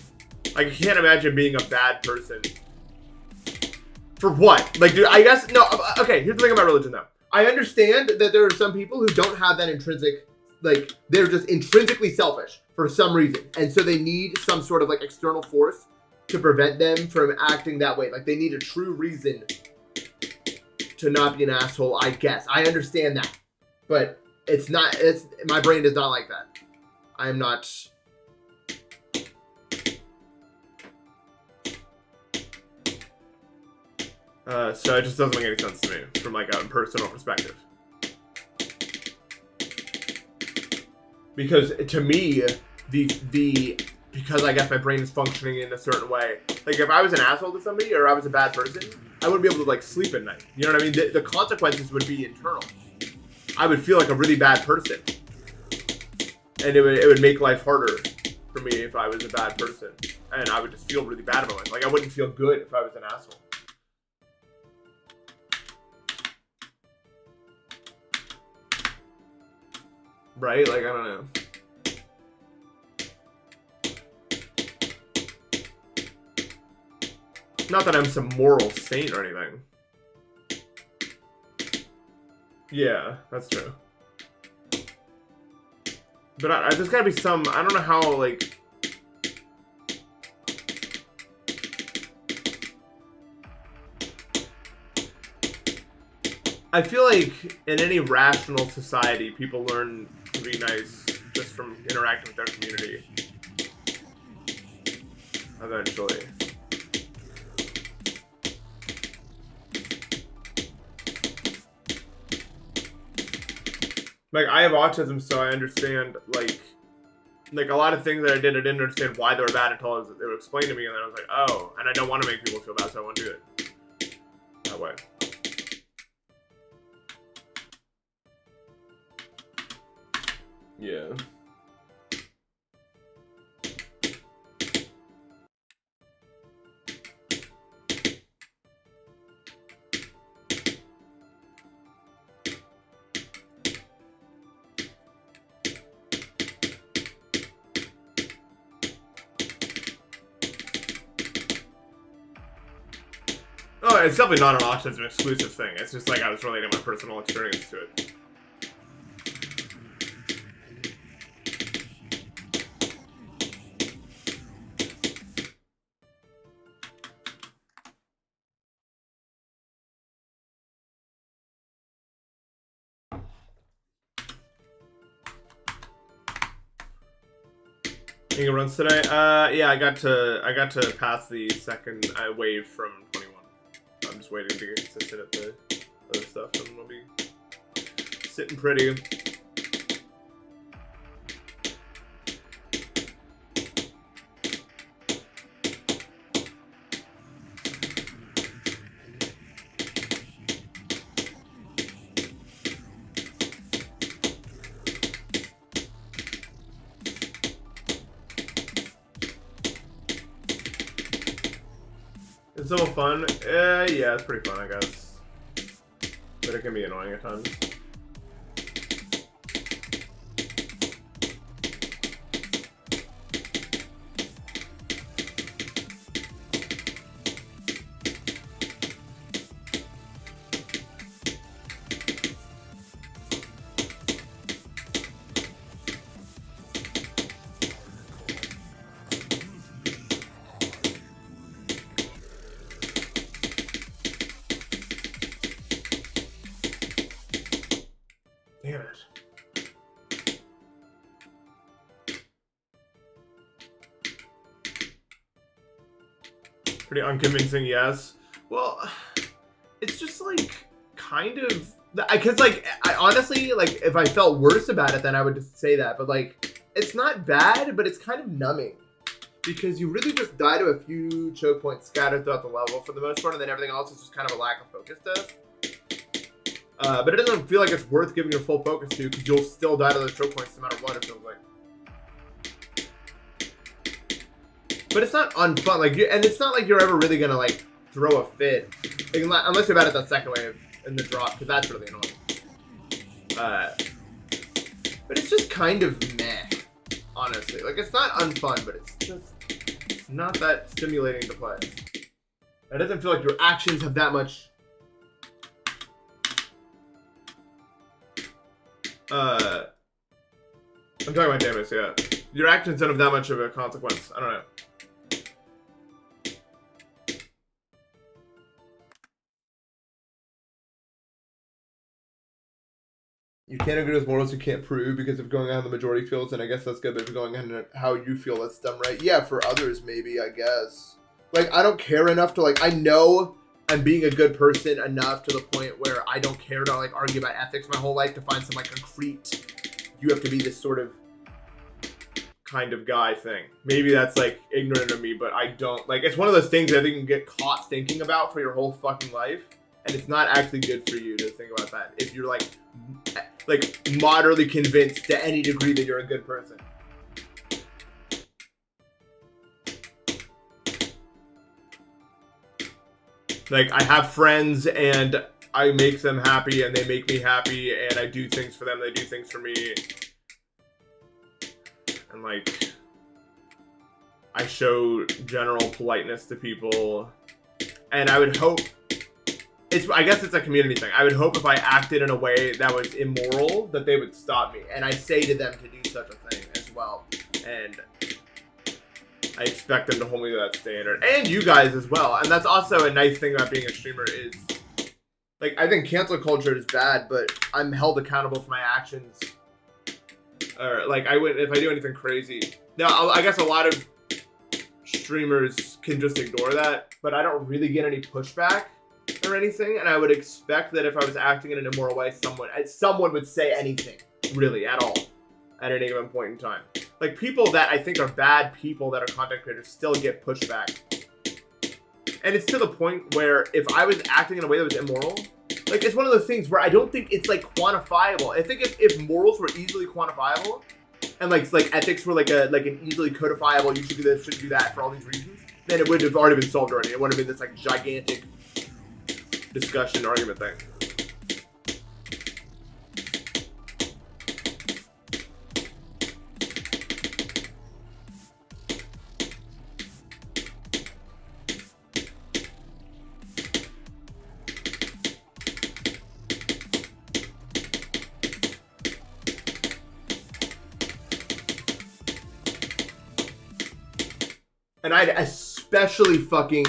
Like, I can't imagine being a bad person. For what? Like, dude, I guess... No, okay, here's the thing about religion, though. I understand that there are some people who don't have that intrinsic... Like, they're just intrinsically selfish for some reason. And so they need some sort of, like, external force to prevent them from acting that way. Like, they need a true reason to not be an asshole, I guess. I understand that. But it's not, my brain is not like that. I am not... So it just doesn't make any sense to me from, like, a personal perspective. Because to me, because I guess my brain is functioning in a certain way. Like, if I was an asshole to somebody or I was a bad person, I wouldn't be able to, like, sleep at night. You know what I mean? The consequences would be internal. I would feel like a really bad person. And it would make life harder for me if I was a bad person. And I would just feel really bad about it. Like, I wouldn't feel good if I was an asshole. Right? Like, I don't know. Not that I'm some moral saint or anything. Yeah, that's true. But there's gotta be some... I don't know how, like... I feel like in any rational society, people learn to be nice just from interacting with their community. Eventually. Like, I have autism, so I understand, like a lot of things that I didn't understand why they were bad until they were explained to me, and then I was like, oh, and I don't want to make people feel bad, so I won't do it that way. Yeah. Oh, it's definitely not an autism exclusive thing. It's just like I was relating my personal experience to it. Any good runs today? Yeah, I got to pass the second wave from 21. I'm just waiting to get consistent at the other stuff, and we'll be sitting pretty. It's so fun. Yeah, it's pretty fun, I guess. But it can be annoying at times. Damn it. Pretty unconvincing, yes. Well, it's just like kind of Because like I honestly like if I felt worse about it, then I would just say that. But like it's not bad, but it's kind of numbing because you really just die to a few choke points scattered throughout the level for the most part, and then everything else is just kind of a lack of focus to. But it doesn't feel like it's worth giving your full focus to because you'll still die to those choke points no matter what it feels like. But it's not unfun, like, and it's not like you're ever really gonna like throw a fit, like, unless you're bad at that second wave in the drop, because that's really annoying. But it's just kind of meh, honestly. Like, it's not unfun, but it's just not that stimulating to play. It doesn't feel like your actions have that much. I'm talking about Deimos, yeah. Your actions don't have that much of a consequence. I don't know. You can't agree with morals you can't prove because of going on the majority feels, and I guess that's good, but if you're going on how you feel, that's dumb, right? Yeah, for others, maybe, I guess. Like, I don't care enough to, like, I know I'm being a good person enough to the point where I don't care to, like, argue about ethics my whole life to find some, like, concrete, you have to be this sort of kind of guy thing. Maybe that's, like, ignorant of me, but I don't, like, it's one of those things I think you can get caught thinking about for your whole fucking life, and it's not actually good for you to think about that if you're, like moderately convinced to any degree that you're a good person. Like, I have friends and I make them happy and they make me happy and I do things for them, they do things for me. And like, I show general politeness to people. And I would hope, I guess it's a community thing. I would hope if I acted in a way that was immoral, that they would stop me. And I say to them to do such a thing as well. And I expect them to hold me to that standard. And you guys as well. And that's also a nice thing about being a streamer is, like, I think cancel culture is bad, but I'm held accountable for my actions. Or, like, if I do anything crazy. Now, I guess a lot of streamers can just ignore that, but I don't really get any pushback or anything, and I would expect that if I was acting in an immoral way, someone would say anything, really, at all, at any given point in time. Like, people that I think are bad people that are content creators still get pushback. And it's to the point where if I was acting in a way that was immoral, like, it's one of those things where I don't think it's, like, quantifiable. I think if morals were easily quantifiable, and, like ethics were, like, an easily codifiable, you should do this, shouldn't do that, for all these reasons, then it would have already been solved already. It wouldn't have been this, like, gigantic discussion argument thing. And I'd especially fucking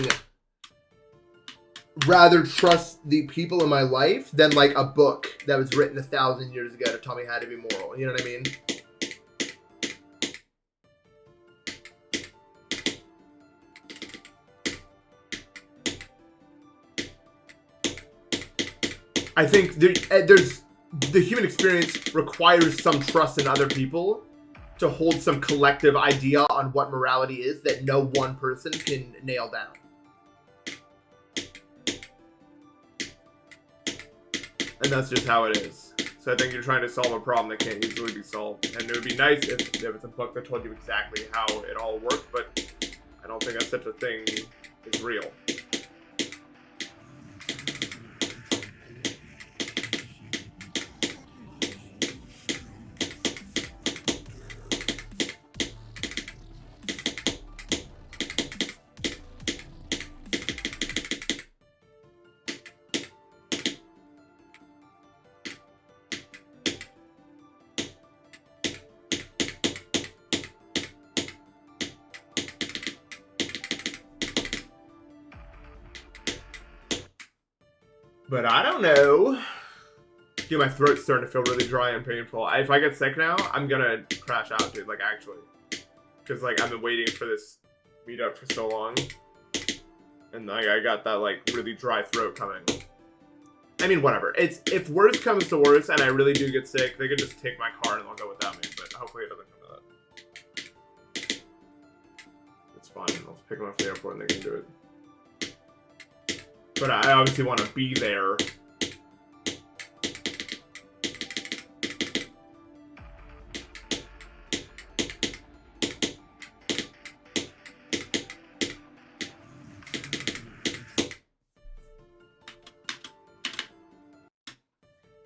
rather trust the people in my life than, like, a book that was written 1,000 years ago to tell me how to be moral. You know what I mean? I think there's the human experience requires some trust in other people to hold some collective idea on what morality is that no one person can nail down. And that's just how it is. So I think you're trying to solve a problem that can't easily be solved. And it would be nice if there was a book that told you exactly how it all worked, but I don't think that such a thing is real. But I don't know. Dude, my throat's starting to feel really dry and painful. If I get sick now, I'm gonna crash out, dude, like, actually. Because, like, I've been waiting for this meetup for so long. And, like, I got that, like, really dry throat coming. I mean, whatever. It's if worst comes to worst and I really do get sick, they could just take my car and they'll go without me. But hopefully it doesn't come to that. It's fine. I'll pick them up from the airport and they can do it. But I obviously want to be there.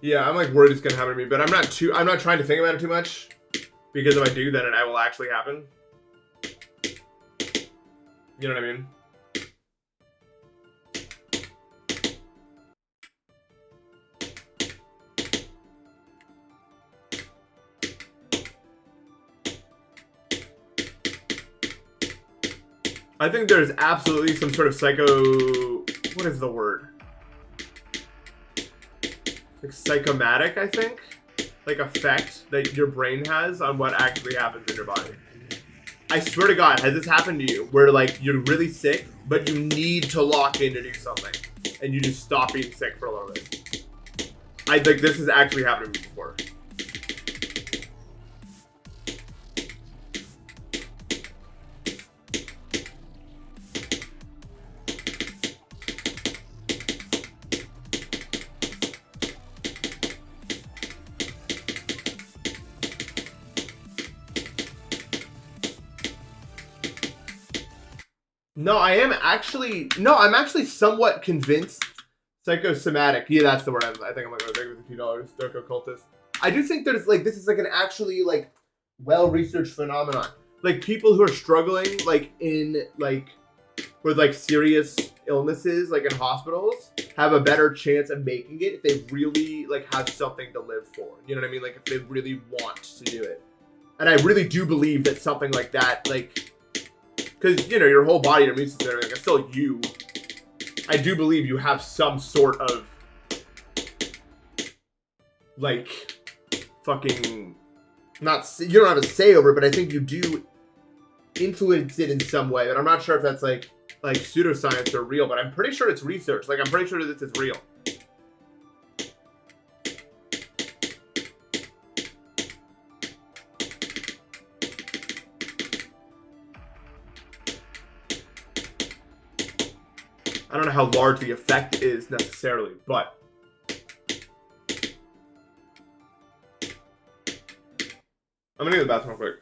Yeah, I'm like worried it's gonna happen to me, but I'm not trying to think about it too much, because if I do, then it will actually happen. You know what I mean? I think there's absolutely some sort of what is the word? Like psychomatic, I think, like effect that your brain has on what actually happens in your body. I swear to God, has this happened to you where like you're really sick, but you need to lock in to do something, and you just stop being sick for a little bit? This has actually happened to me before. No, I'm actually somewhat convinced. Psychosomatic. Yeah, that's the word. I think I'm like, big with the $2. Dark occultist. I do think there's like, this is like an actually like well-researched phenomenon. Like people who are struggling like in like with like serious illnesses like in hospitals have a better chance of making it if they really like have something to live for. You know what I mean? Like if they really want to do it. And I really do believe that something like that, like, because, you know, your whole body, your immune system, like, it's still you. I do believe you have some sort of, like, fucking, you don't have a say over it, but I think you do influence it in some way. But I'm not sure if that's, like pseudoscience or real, but I'm pretty sure it's research. Like, I'm pretty sure this is real. I don't know how large the effect is necessarily, but I'm gonna go to the bathroom real quick.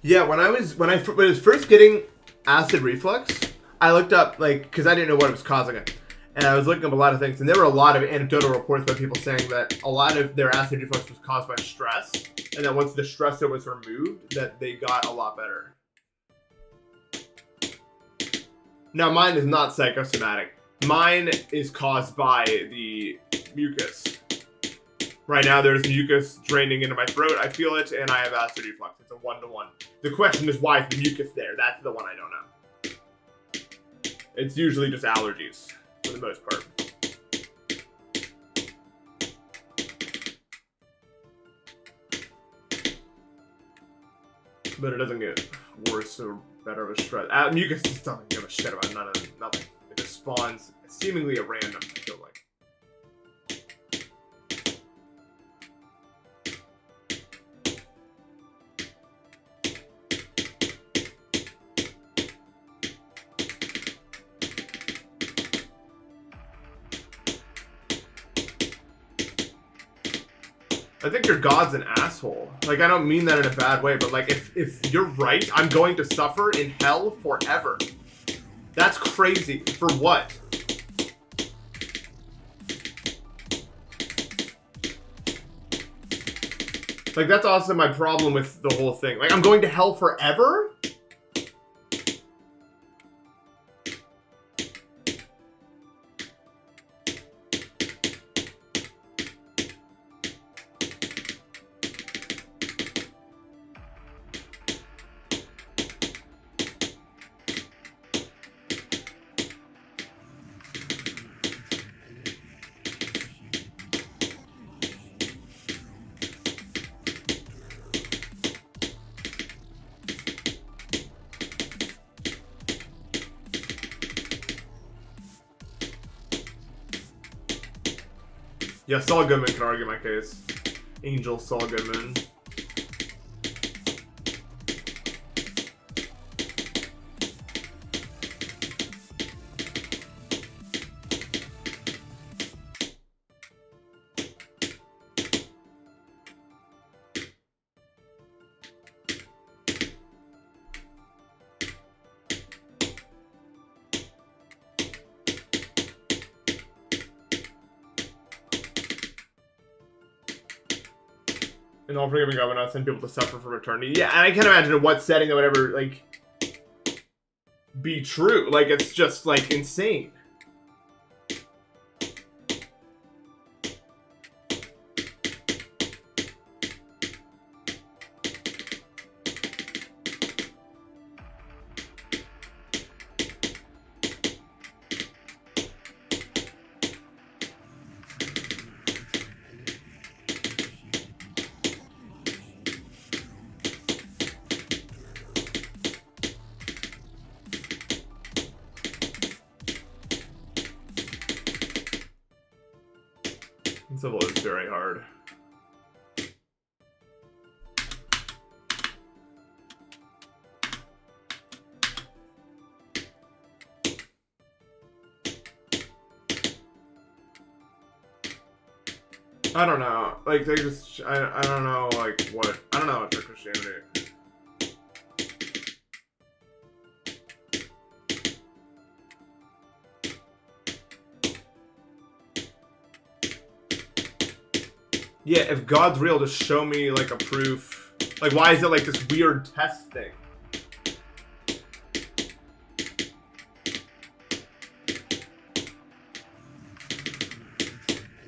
Yeah, when I was first getting acid reflux, I looked up like because I didn't know what was causing it, and I was looking up a lot of things, and there were a lot of anecdotal reports by people saying that a lot of their acid reflux was caused by stress, and that once the stressor was removed, that they got a lot better. Now mine is not psychosomatic. Mine is caused by the mucus. Right now, there's mucus draining into my throat. I feel it, and I have acid reflux. It's a 1-to-1. The question is, why is the mucus there? That's the one I don't know. It's usually just allergies, for the most part. But it doesn't get worse or better of a stress. Mucus just doesn't give a shit about nothing. It just spawns seemingly at random, I feel like. I think your god's an asshole. Like, I don't mean that in a bad way, but like, if you're right, I'm going to suffer in hell forever. That's crazy. For what? Like, that's also my problem with the whole thing. Like, I'm going to hell forever? Yeah, Saul Goodman can argue my case. Angel Saul Goodman. And all forgiving God will not send people to suffer from eternity. Yeah, and I can't imagine in what setting that would ever, like, be true. Like, it's just, like, insane. Civil is very hard. I don't know. Like, they just, I don't know, like, what, I don't know after Christianity. Yeah, if God's real, just show me, like, a proof. Like, why is it, like, this weird test thing?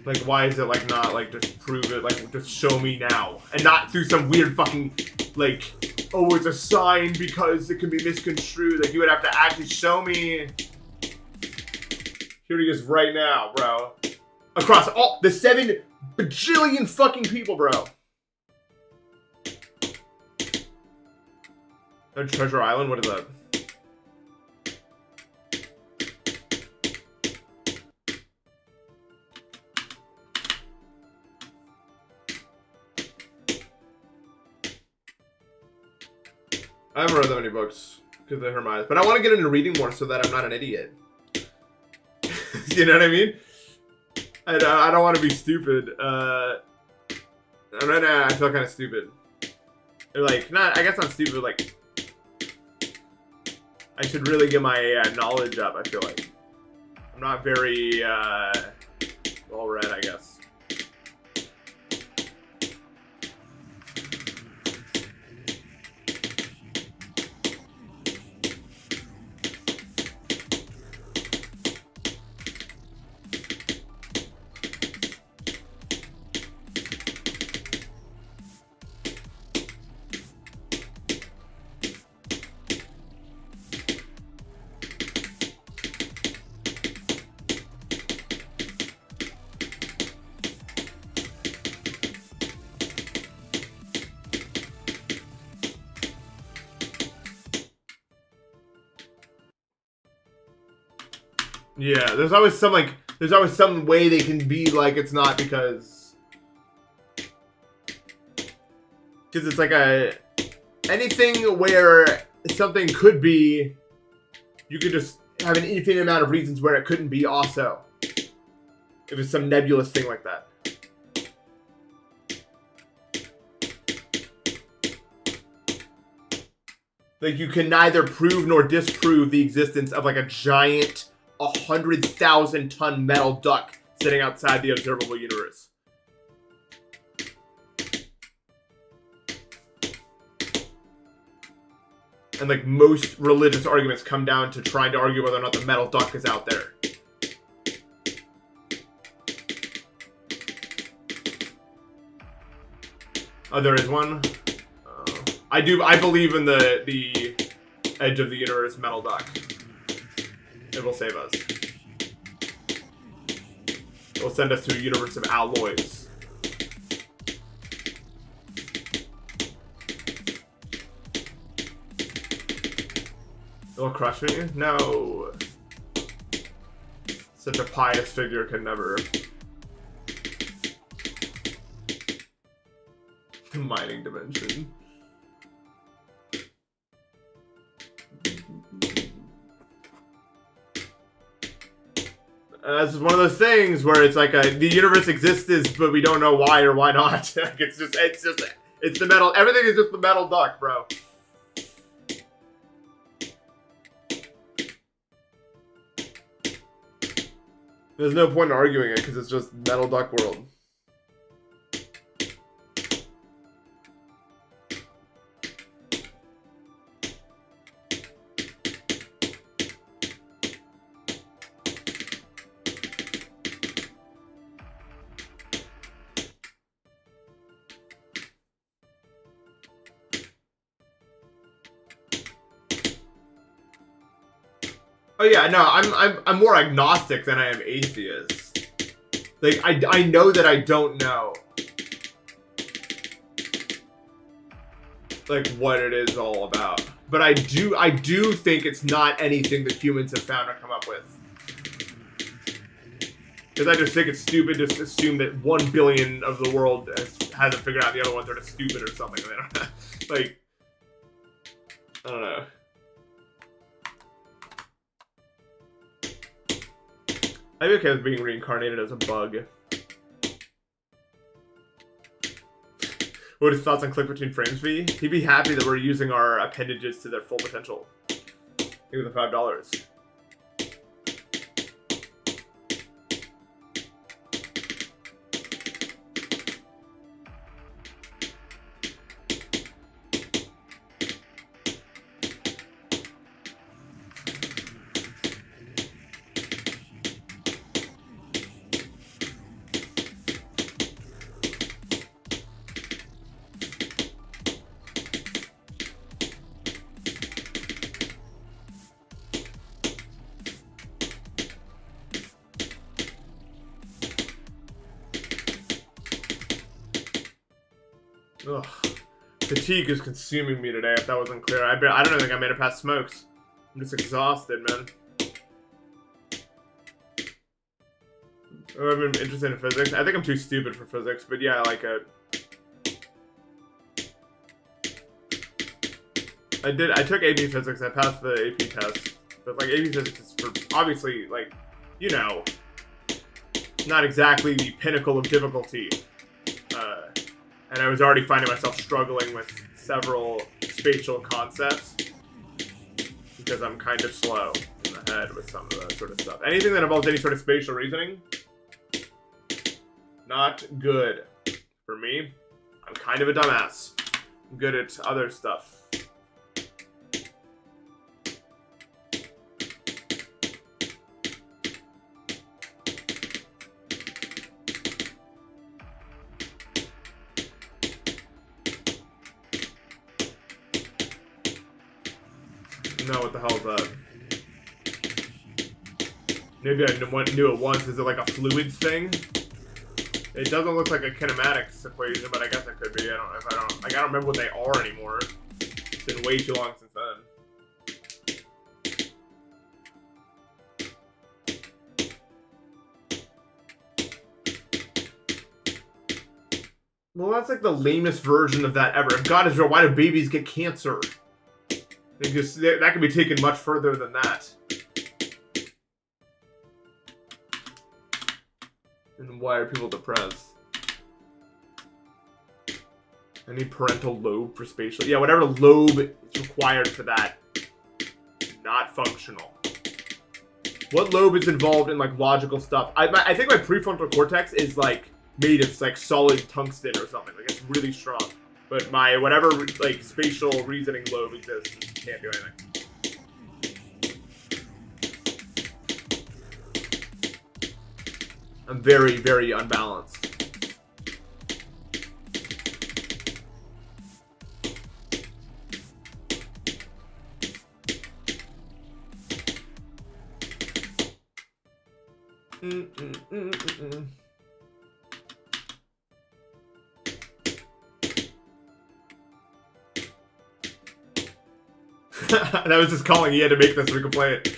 Like, why is it, like, not, like, just prove it, like, just show me now. And not through some weird fucking, like, oh, it's a sign because it can be misconstrued. Like, you would have to actually show me. Here it is right now, bro. Across all the 7 bajillion fucking people, bro. Treasure Island? What is that? I haven't read that many books because of Hermione, but I want to get into reading more so that I'm not an idiot. You know what I mean? I don't want to be stupid. Right now, I feel kind of stupid. Or like, not, I guess not stupid, like, I should really get my knowledge up, I feel like. I'm not very well read, I guess. Yeah, there's always some, like, there's always some way they can be like it's not because it's like anything where something could be, you could just have an infinite amount of reasons where it couldn't be also. If it's some nebulous thing like that. Like, you can neither prove nor disprove the existence of, like, a giant 100,000-ton metal duck sitting outside the observable universe. And, like, most religious arguments come down to trying to argue whether or not the metal duck is out there. Oh, there is one? I believe in the edge of the universe metal duck. It will save us. It will send us to a universe of alloys. It'll crush me? No. Such a pious figure could never. The mining dimension. This is one of those things where it's like the universe exists, but we don't know why or why not. Like it's the metal. Everything is just the metal duck, bro. There's no point in arguing it because it's just metal duck world. Oh yeah, no, I'm more agnostic than I am atheist. Like I know that I don't know, like what it is all about, but I do think it's not anything that humans have found or come up with. Because I just think it's stupid to assume that 1 billion of the world hasn't figured out the other ones are just stupid or something. They don't like I don't know. I'd be okay with being reincarnated as a bug. What would his thoughts on click between frames be? He'd be happy that we're using our appendages to their full potential. Give it the $5. Ugh. Fatigue is consuming me today, if that wasn't clear. I don't even think I made it past smokes. I'm just exhausted, man. Oh, I've been interested in physics. I think I'm too stupid for physics, but yeah, like I took AP Physics, I passed the AP test. But like AP Physics is for, obviously, like, you know, not exactly the pinnacle of difficulty. And I was already finding myself struggling with several spatial concepts because I'm kind of slow in the head with some of that sort of stuff. Anything that involves any sort of spatial reasoning, not good for me. I'm kind of a dumbass. I'm good at other stuff. No, what the hell is that? Maybe I knew it once. Is it like a fluids thing? It doesn't look like a kinematics equation, but I guess it could be. I don't remember what they are anymore. It's been way too long since then. Well, that's like the lamest version of that ever. If God is real, why do babies get cancer? That can be taken much further than that. And why are people depressed? Any parental lobe for spatial? Yeah, whatever lobe is required for that. Not functional. What lobe is involved in like logical stuff? I think my prefrontal cortex is like made of like solid tungsten or something. Like it's really strong. But my whatever like spatial reasoning lobe exists can't do anything. I'm very, very unbalanced. That was just calling. He had to make this so we could play it.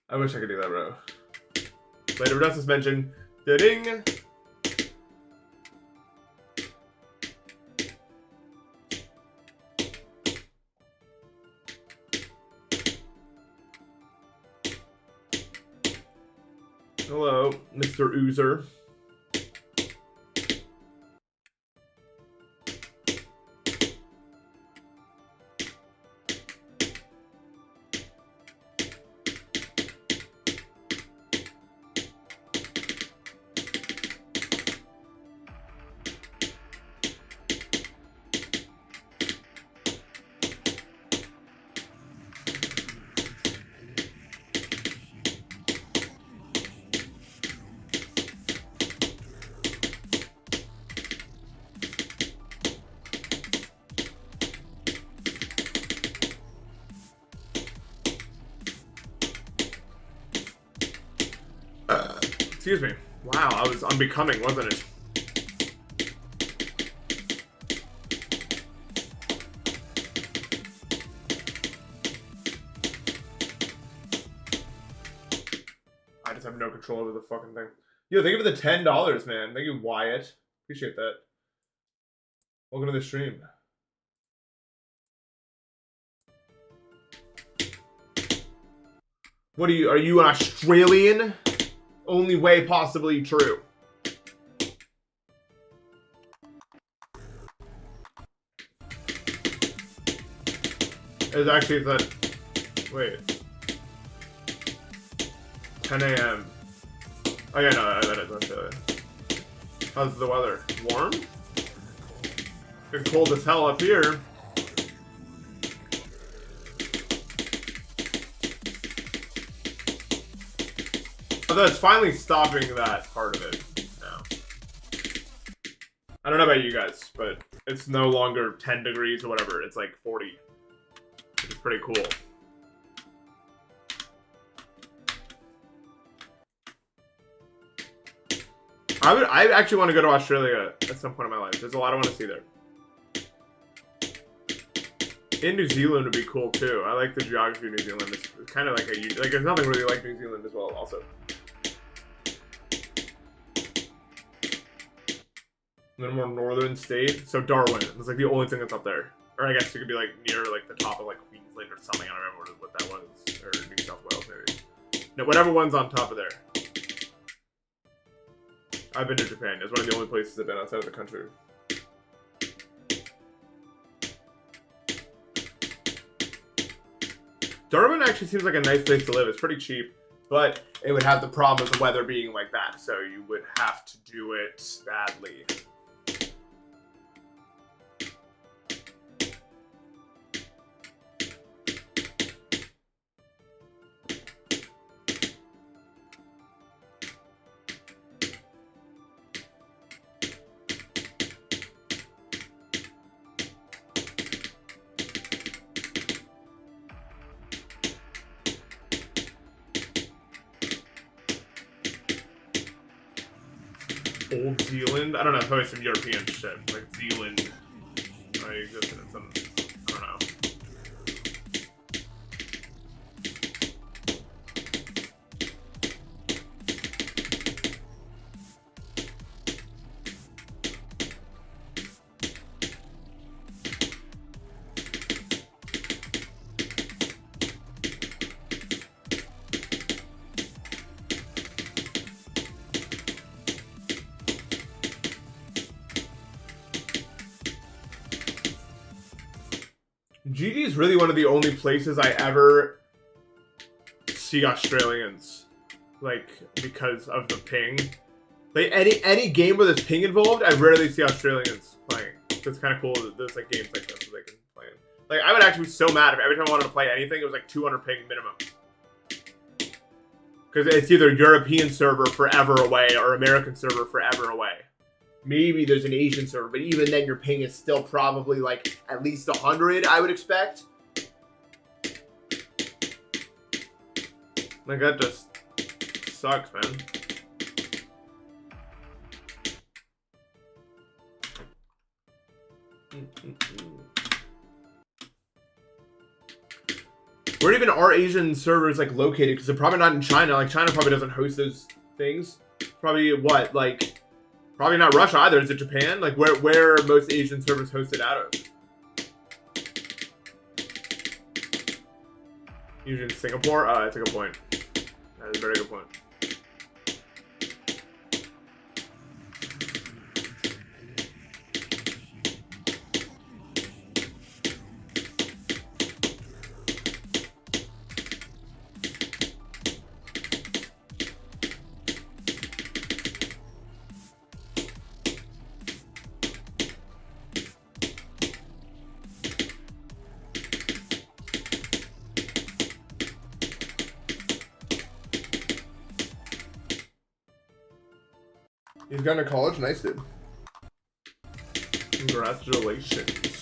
I wish I could do that, bro. Later, Redus suspension. Ding. Hello, Mr. Oozer. Excuse me. Wow, I was unbecoming, wasn't it? I just have no control over the fucking thing. Yo, thank you for the $10, man. Thank you, Wyatt. Appreciate that. Welcome to the stream. What are you an Australian? Only way possibly true. It's actually that. Wait. 10 a.m. Oh yeah, no, that is Australia. How's the weather? Warm? It's cold as hell up here. Although it's finally stopping that part of it now. I don't know about you guys, but it's no longer 10 degrees or whatever. It's like 40. It's pretty cool. I actually want to go to Australia at some point in my life. There's a lot I want to see there. In New Zealand would be cool too. I like the geography of New Zealand. It's kind of like there's nothing really like New Zealand as well. Also, a little more northern state. So Darwin is like the only thing that's up there. Or I guess it could be like near like the top of like Queensland or something. I don't remember what that was. Or New South Wales maybe. No, whatever one's on top of there. I've been to Japan. It's one of the only places I've been outside of the country. Darwin actually seems like a nice place to live. It's pretty cheap, but it would have the problem of the weather being like that, so you would have to do it badly. Old Zealand? I don't know, probably some European shit. Like Zealand. I existed in some. I don't know. GD is really one of the only places I ever see Australians, like, because of the ping. Like, any game where there's ping involved, I rarely see Australians playing. So it's kind of cool that there's, like, games like this that they can play in. Like, I would actually be so mad if every time I wanted to play anything, it was, like, 200 ping minimum. Because it's either European server forever away or American server forever away. Maybe there's an Asian server, but even then your ping is still probably, like, at least 100, I would expect. Like, that just sucks, man. Where even are Asian servers, like, located? Because they're probably not in China. Like, China probably doesn't host those things. Probably, what, like, probably not Russia either. Is it Japan? Like, where are most Asian servers hosted out of? Usually in Singapore? That's a good point. That is a very good point. He's gone to college? Nice, dude. Congratulations.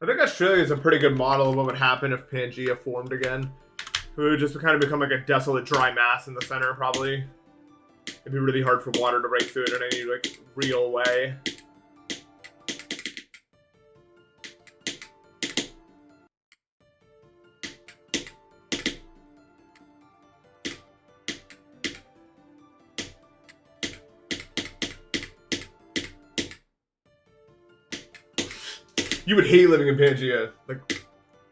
I think Australia is a pretty good model of what would happen if Pangea formed again. It would just kind of become like a desolate, dry mass in the center, probably. It'd be really hard for water to break through it in any, like, real way. You would hate living in Pangea. Like,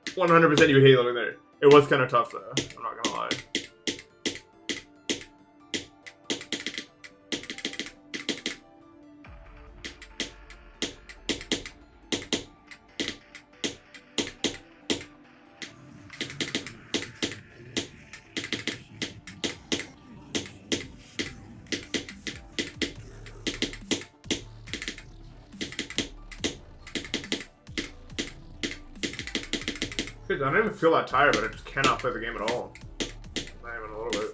100% you would hate living there. It was kind of tough, though. I'm not gonna lie. I don't even feel that tired, but I just cannot play the game at all. Not even a little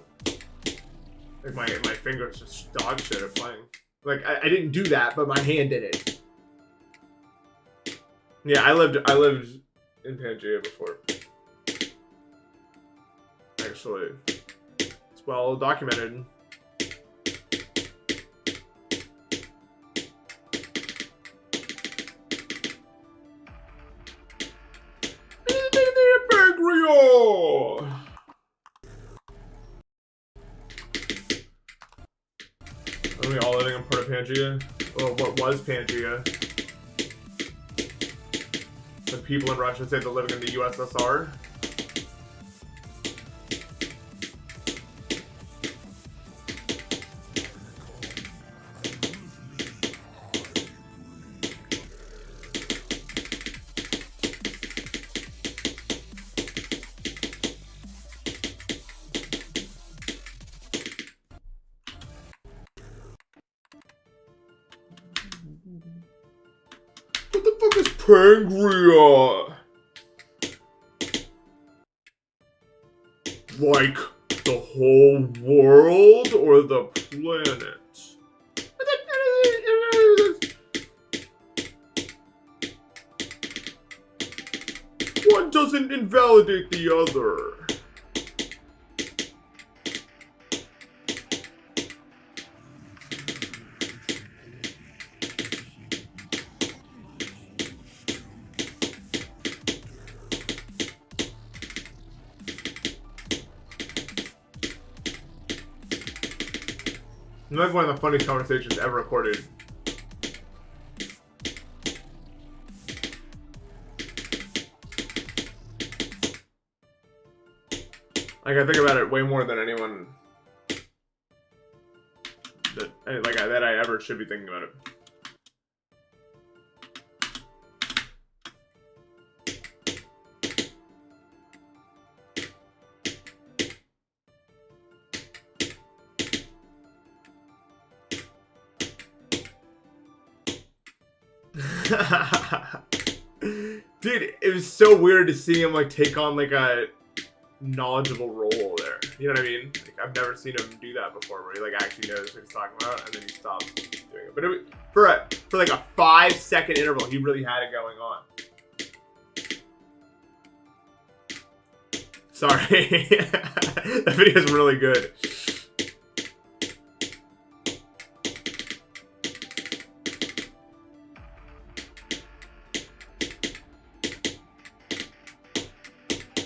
bit. Like, my fingers just dog shit at playing. Like, I didn't do that, but my hand did it. Yeah, I lived in Pangea before. Actually, it's well documented. Are we all living in part of Pangea? Or what was Pangea? The people in Russia say they're living in the USSR. What the fuck is Pangea? Like, the whole world or the planet? One doesn't invalidate the other. It might be one of the funniest conversations ever recorded. Like, I think about it way more than anyone that I ever should be thinking about it. Dude, it was so weird to see him like take on like a knowledgeable role there. You know what I mean? Like, I've never seen him do that before, where he like actually knows what he's talking about, and then he stops doing it. But for like a 5-second interval, he really had it going on. Sorry, that video is really good.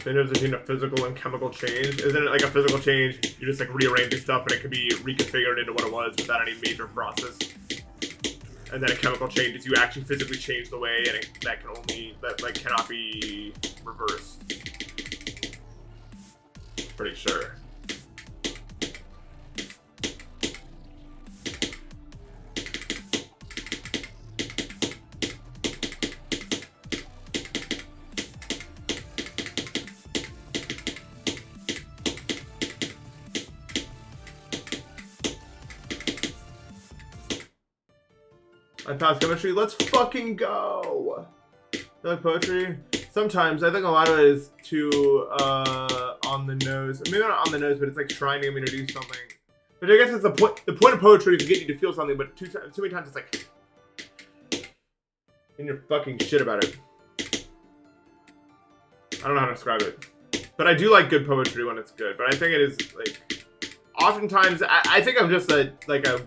The difference between a physical and chemical change. Isn't it like a physical change? You're just like rearranging stuff, and it can be reconfigured into what it was without any major process. And then a chemical change is you actually physically change the way, and that cannot be reversed. Pretty sure. I passed chemistry. Let's fucking go. You like poetry? Sometimes. I think a lot of it is too on the nose. Maybe not on the nose, but it's like trying to get me to do something. But I guess it's the point. The point of poetry is to get you to feel something. But too many times it's like, and you're fucking shit about it. I don't know how to describe it. But I do like good poetry when it's good. But I think it is like, oftentimes I think I'm just a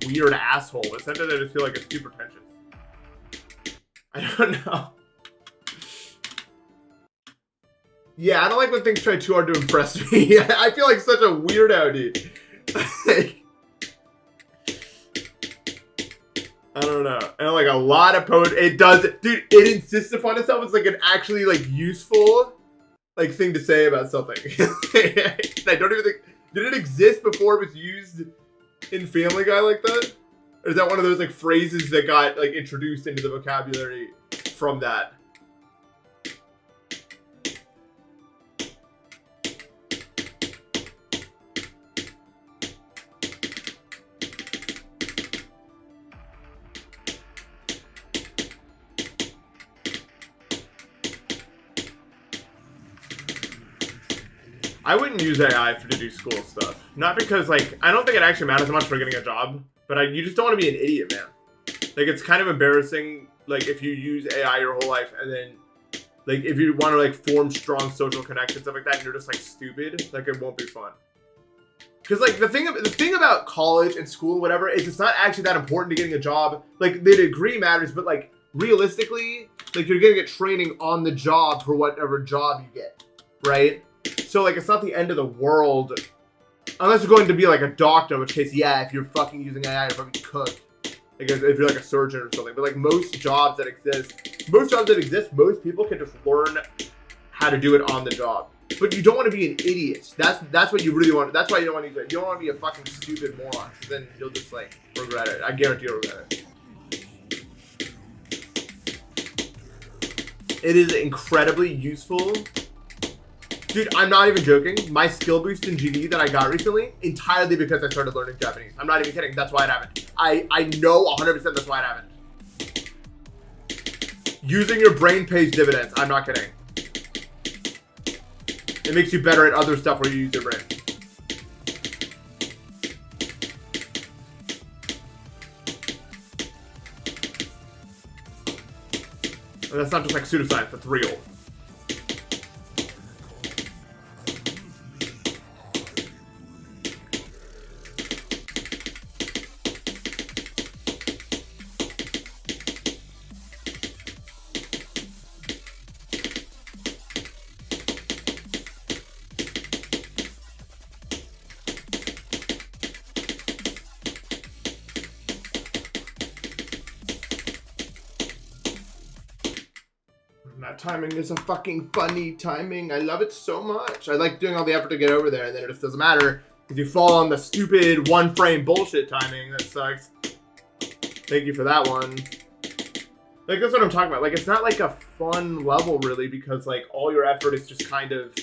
weird asshole. But sometimes I just feel like it's too pretentious. I don't know. Yeah, I don't like when things try too hard to impress me. I feel like such a weirdo, dude. I don't know. And like a lot of poetry, it does, dude, it insists upon itself. It's like an actually like useful like thing to say about something. I don't even think, did it exist before it was used in Family Guy like that? Or is that one of those like phrases that got like introduced into the vocabulary from that? I wouldn't use AI to do school stuff. Not because, like, I don't think it actually matters much for getting a job, but you just don't want to be an idiot, man. Like, it's kind of embarrassing, like, if you use AI your whole life, and then, like, if you want to, like, form strong social connections, stuff like that, and you're just, like, stupid, like, it won't be fun. Because, like, the thing about college and school, whatever, is it's not actually that important to getting a job. Like, the degree matters, but, like, realistically, like, you're going to get training on the job for whatever job you get, right? So, like, it's not the end of the world. Unless you're going to be, like, a doctor, in which case, yeah, if you're fucking using AI, you're probably cooked. Like, if you're, like, a surgeon or something. But, like, most jobs that exist, most people can just learn how to do it on the job. But you don't want to be an idiot. That's what you really want. That's why you don't want to use it. You don't want to be a fucking stupid moron. Then you'll just, like, regret it. I guarantee you'll regret it. It is incredibly useful. Dude, I'm not even joking. My skill boost in GD that I got recently, entirely because I started learning Japanese. I'm not even kidding. That's why it happened. I know 100% that's why it happened. Using your brain pays dividends. I'm not kidding. It makes you better at other stuff where you use your brain. And that's not just like pseudoscience. That's real. that timing is a fucking funny timing. I love it so much. I like doing all the effort to get over there, and then it just doesn't matter if you fall on the stupid one frame bullshit timing. That sucks. Thank you for that one. Like, that's what I'm talking about. Like, it's not like a fun level, really, because, like, all your effort is just kind of...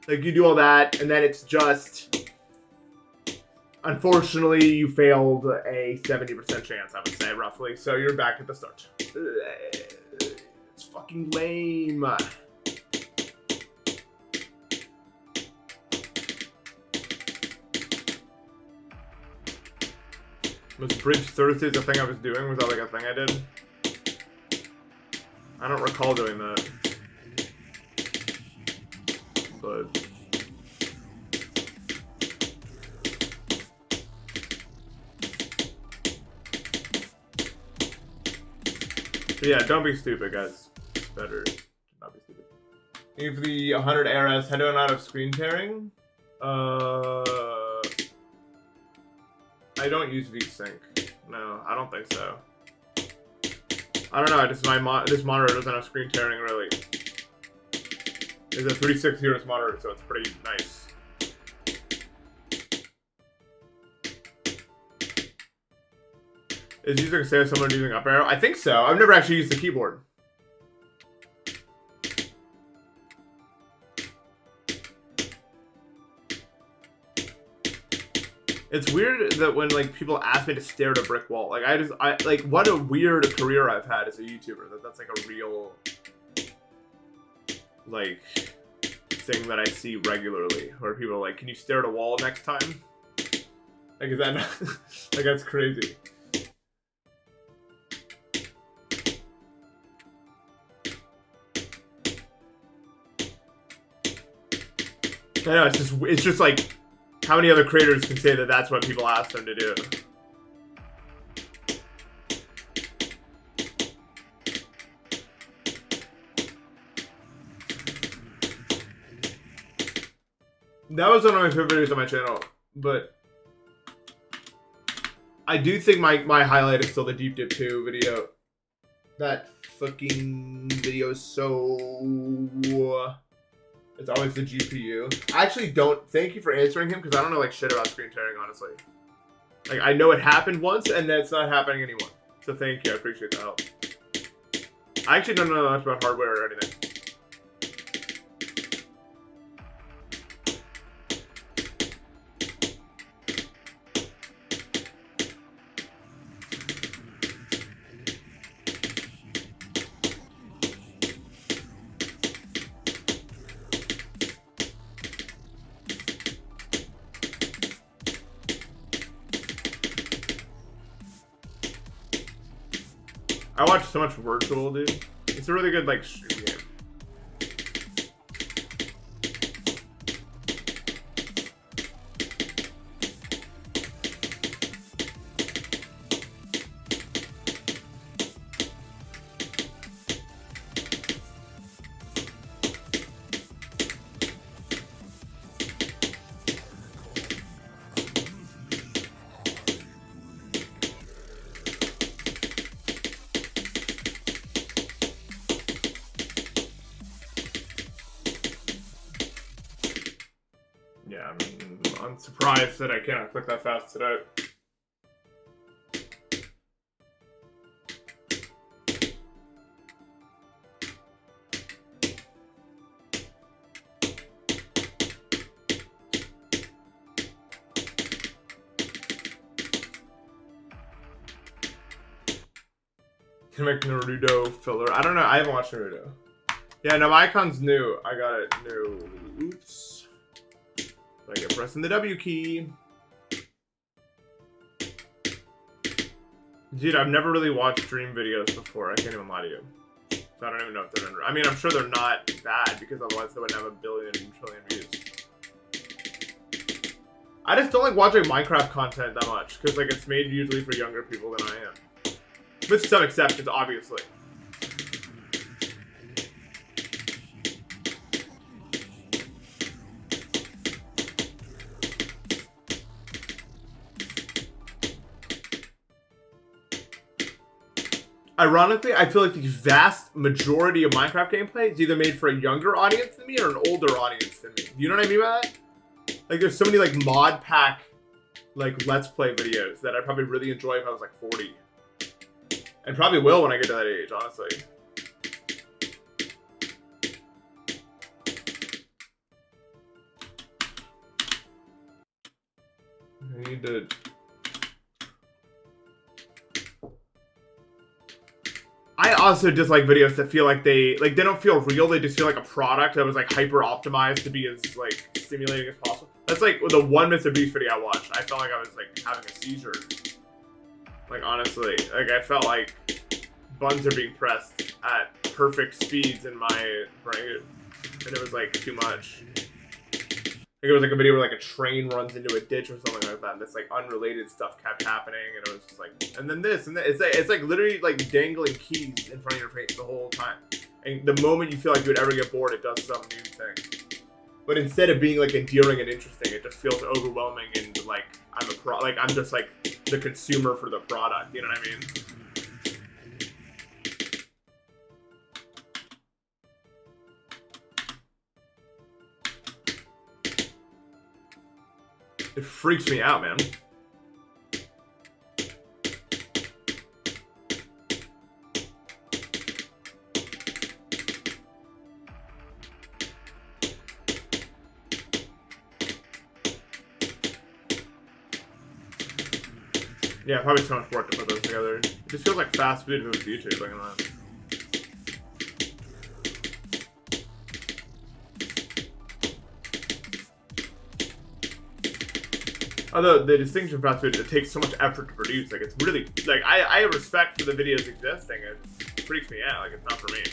Like, you do all that, and then it's just... Unfortunately, you failed a 70% chance, I would say, roughly. So you're back at the start. It's fucking lame. Was Bridge Thursdays a thing I was doing? Was that like a thing I did? I don't recall doing that. But... yeah, don't be stupid, guys. It's better to not be stupid. Thank you for the 100 ARS. How do I not have screen tearing? I don't use VSync. No, I don't think so. I don't know. Just this monitor doesn't have screen tearing really. It's a 36 Hz monitor, so it's pretty nice. Is using say someone using up arrow? I think so. I've never actually used the keyboard. It's weird that when like people ask me to stare at a brick wall, like I like what a weird career I've had as a YouTuber. That's like a real like thing that I see regularly, where people are like, "Can you stare at a wall next time?" Like, is that not, like that's crazy. I know, it's just like, how many other creators can say that that's what people ask them to do? That was one of my favorite videos on my channel, but I do think my highlight is still the Deep Dip 2 video. That fucking video is so... It's always the GPU. I actually don't... Thank you for answering him, because I don't know like shit about screen tearing, honestly. Like, I know it happened once, and it's not happening anymore. So thank you, I appreciate the help. I actually don't know much about hardware or anything. I watch so much Virtual, dude. It's a really good, like, stream game. Yeah, I'm surprised that I can't click that fast today. Can make Naruto filler. I don't know. I haven't watched Naruto. Yeah, no, my icon's new. I got it new. Oops. I get pressing the W key. Dude, I've never really watched stream videos before. I can't even lie to you. So I don't even know if they're under. I mean, I'm sure they're not bad, because otherwise they wouldn't have a billion trillion views. I just don't like watching Minecraft content that much, because like it's made usually for younger people than I am. With some exceptions, obviously. Ironically, I feel like the vast majority of Minecraft gameplay is either made for a younger audience than me or an older audience than me. You know what I mean by that? Like, there's so many, like, mod pack, like, Let's Play videos that I'd probably really enjoy if I was, like, 40. And probably will when I get to that age, honestly. I need to... I also dislike videos that feel like they don't feel real. They just feel like a product that was like hyper optimized to be as like stimulating as possible. That's like the one Mr. Beast video I watched. I felt like I was like having a seizure. Like honestly, like I felt like buttons are being pressed at perfect speeds in my brain, and it was like too much. Like it was like a video where like a train runs into a ditch or something like that, and this like unrelated stuff kept happening, and it was just like, and then this, and that. It's like literally like dangling keys in front of your face the whole time. And the moment you feel like you would ever get bored, it does some new thing. But instead of being like endearing and interesting, it just feels overwhelming and like I'm just like the consumer for the product. You know what I mean? It freaks me out, man. Yeah, probably so much work to put those together. It just feels like fast food for the future, like that. Although the distinction of fast food, it takes so much effort to produce. Like it's really like I have respect for the videos existing. It freaks me out. Like it's not for me.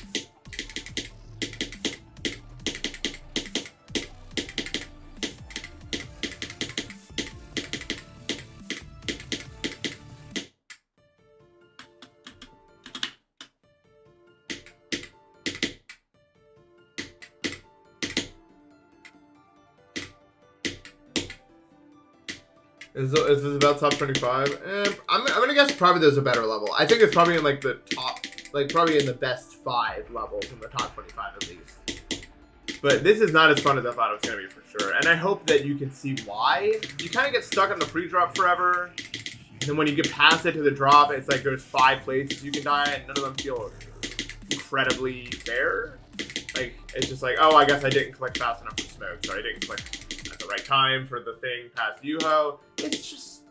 Is this about top 25? I'm gonna guess probably there's a better level. I think it's probably in like the top, like probably in the best 5 levels in the top 25 at least. But this is not as fun as I thought it was gonna be for sure. And I hope that you can see why. You kind of get stuck on the pre-drop forever. And then when you get past it to the drop, it's like there's 5 places you can die and none of them feel incredibly fair. Like, it's just like, oh, I guess I didn't collect fast enough for smoke, so I didn't collect at the right time for the thing past Yuho. It's just,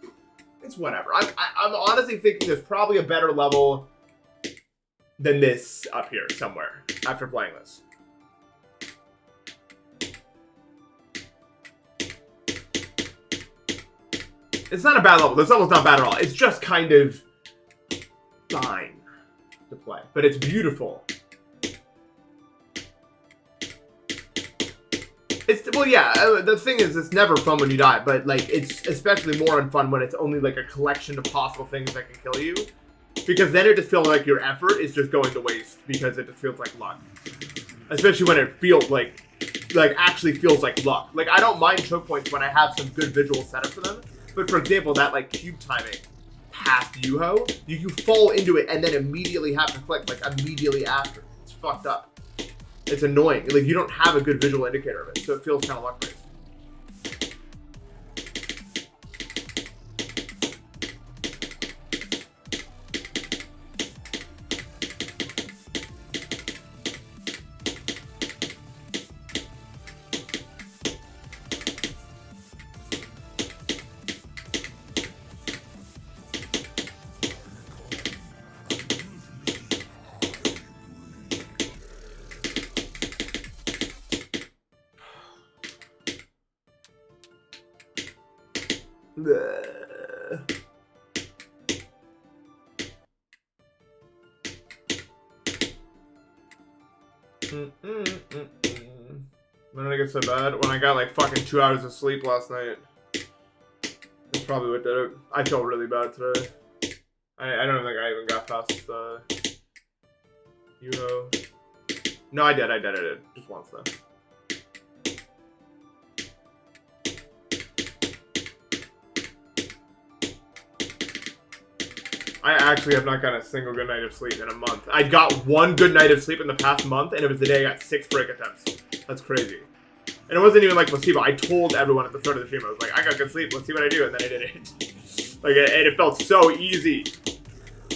it's whatever. I'm honestly thinking there's probably a better level than this up here somewhere after playing this. It's not a bad level. This level's not bad at all. It's just kind of fine to play, but it's beautiful. Well, yeah, the thing is, it's never fun when you die, but, like, it's especially more unfun when it's only, like, a collection of possible things that can kill you. Because then it just feels like your effort is just going to waste, because it just feels like luck. Especially when it feels like actually feels like luck. Like, I don't mind choke points when I have some good visual setup for them, but for example, that, like, cube timing past Yuho, you fall into it and then immediately have to click, like, immediately after. It's fucked up. It's annoying. Like, you don't have a good visual indicator of it, so it feels kind of luck-based. When did I get so bad? When I got like fucking 2 hours of sleep last night. That's probably what did it. I feel really bad today. I don't think I even got past Yuho. No, I did. Just once though. I actually have not gotten a single good night of sleep in a month. I got one good night of sleep in the past month, and it was the day I got 6 break attempts. That's crazy. And it wasn't even like placebo. I told everyone at the start of the stream, I was like, I got good sleep, let's see what I do, and then I did it. Like, and it felt so easy.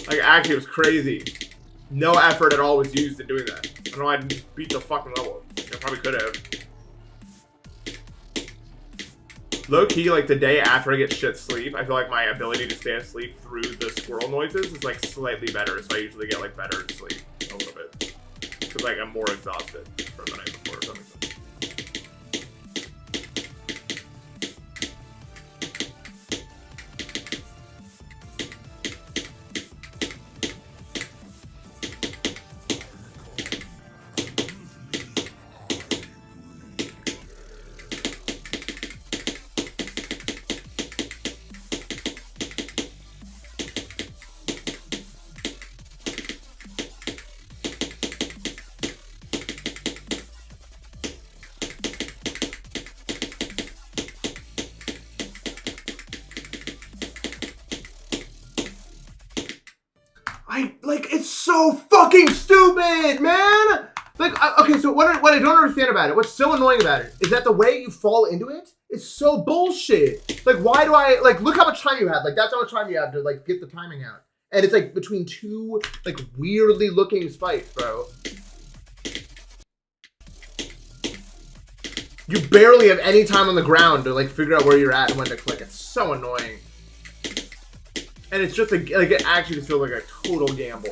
Like, actually, it was crazy. No effort at all was used in doing that. I don't know why I didn't beat the fucking level. I probably could have. Low-key, like, the day after I get shit sleep, I feel like my ability to stay asleep through the squirrel noises is, like, slightly better. So I usually get, like, better sleep a little bit. Because, like, I'm more exhausted from the night before or something. It's so fucking stupid, man! Like, okay, so what I don't understand about it, what's so annoying about it, is that the way you fall into it is so bullshit. Like, why do I, like, look how much time you have. Like, that's how much time you have to, like, get the timing out. And it's, like, between two, like, weirdly looking spikes, bro. You barely have any time on the ground to, like, figure out where you're at and when to click. It's so annoying. And it's just, like it actually just feels like a total gamble.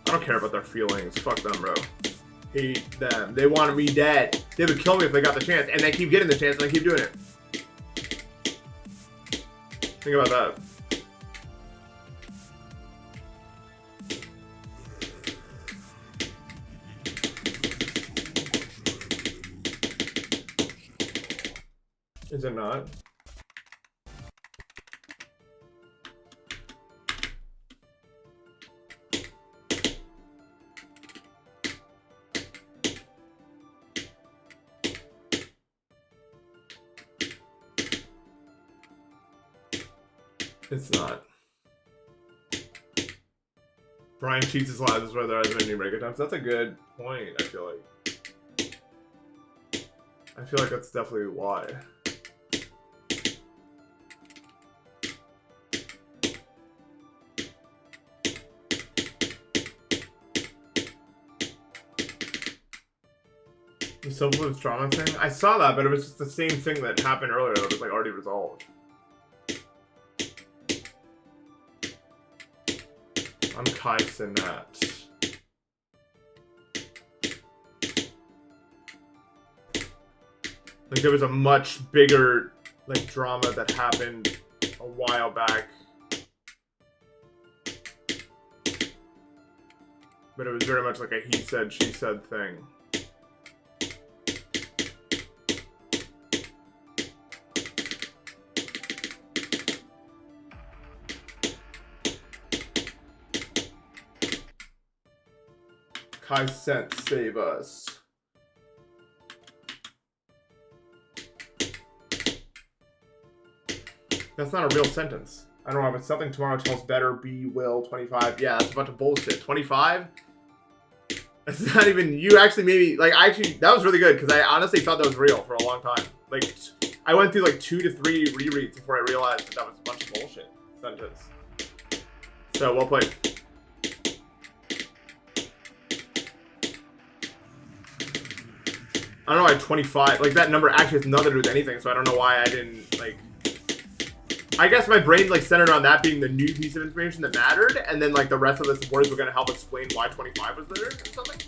I don't care about their feelings. Fuck them, bro. Hate them. They wanted me dead. They would kill me if they got the chance. And they keep getting the chance and I keep doing it. Think about that. Is it not? It's not. Brian cheats his lives as whether there has many break attempts. That's a good point, I feel like. I feel like that's definitely why. The self-inflicted trauma thing? I saw that, but it was just the same thing that happened earlier that was like already resolved. I'm Kaisen that. Like, there was a much bigger, like, drama that happened a while back. But it was very much like a he said, she said thing. Kaisen, save us. That's not a real sentence. I don't know, but something tomorrow tells better, be, will, 25. Yeah, that's a bunch of bullshit. 25? That's not even, you actually maybe, like, that was really good, because I honestly thought that was real for a long time. Like, I went through like 2 to 3 rereads before I realized that was a bunch of bullshit sentence. So, well played. I don't know why 25, like that number actually has nothing to do with anything, so I don't know why I didn't, like, I guess my brain, like, centered on that being the new piece of information that mattered, and then, like, the rest of the words were going to help explain why 25 was there, or something.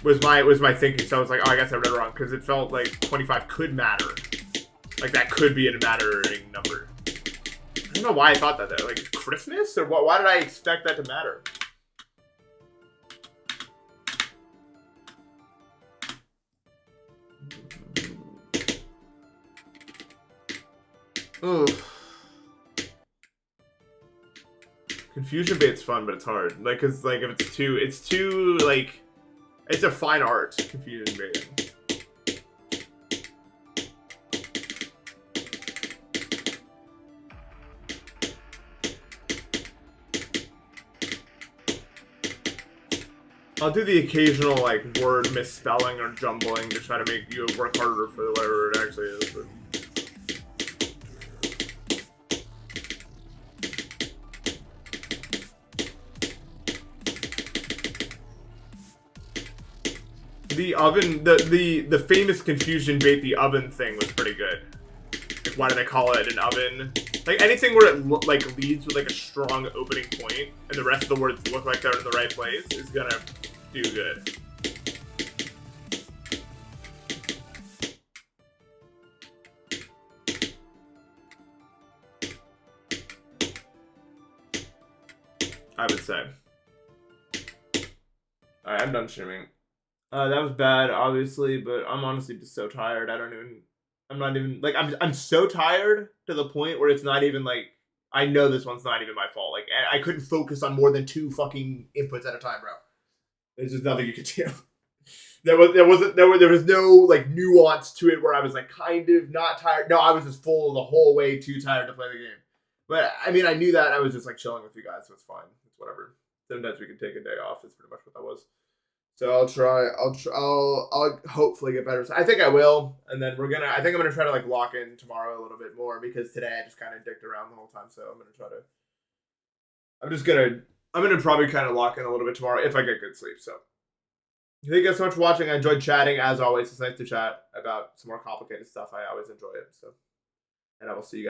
Was my thinking, so I was like, oh, I guess I read it wrong, because it felt like 25 could matter. Like, that could be a mattering number. I don't know why I thought that, though. Like, Christmas? Or what? Why did I expect that to matter? Ooh. Confusion bait's fun, but it's hard. Like, cause like if it's too like, it's a fine art. Confusion baiting. I'll do the occasional like word misspelling or jumbling to try to make you work harder for whatever it actually is. But... The oven, the famous confusion bait, the oven thing was pretty good. Like, why do they call it an oven? Like anything where it like leads with like a strong opening point, and the rest of the words look like they're in the right place, is gonna do good. I would say. Alright, I'm done streaming. That was bad, obviously, but I'm honestly just so tired. I'm not even like I'm so tired to the point where it's not even like I know this one's not even my fault. Like I couldn't focus on more than 2 fucking inputs at a time, bro. There's just nothing you could do. There was no like nuance to it where I was like kind of not tired. No, I was just full the whole way, too tired to play the game. But I mean, I knew that. I was just like chilling with you guys, so it's fine. It's whatever. Sometimes we can take a day off. That's pretty much what that was. So I'll hopefully get better. I think I will, and then I think I'm gonna try to like lock in tomorrow a little bit more because today I just kind of dicked around the whole time. So I'm gonna probably kind of lock in a little bit tomorrow if I get good sleep. So thank you guys so much for watching. I enjoyed chatting as always. It's nice to chat about some more complicated stuff. I always enjoy it. So, and I will see you guys.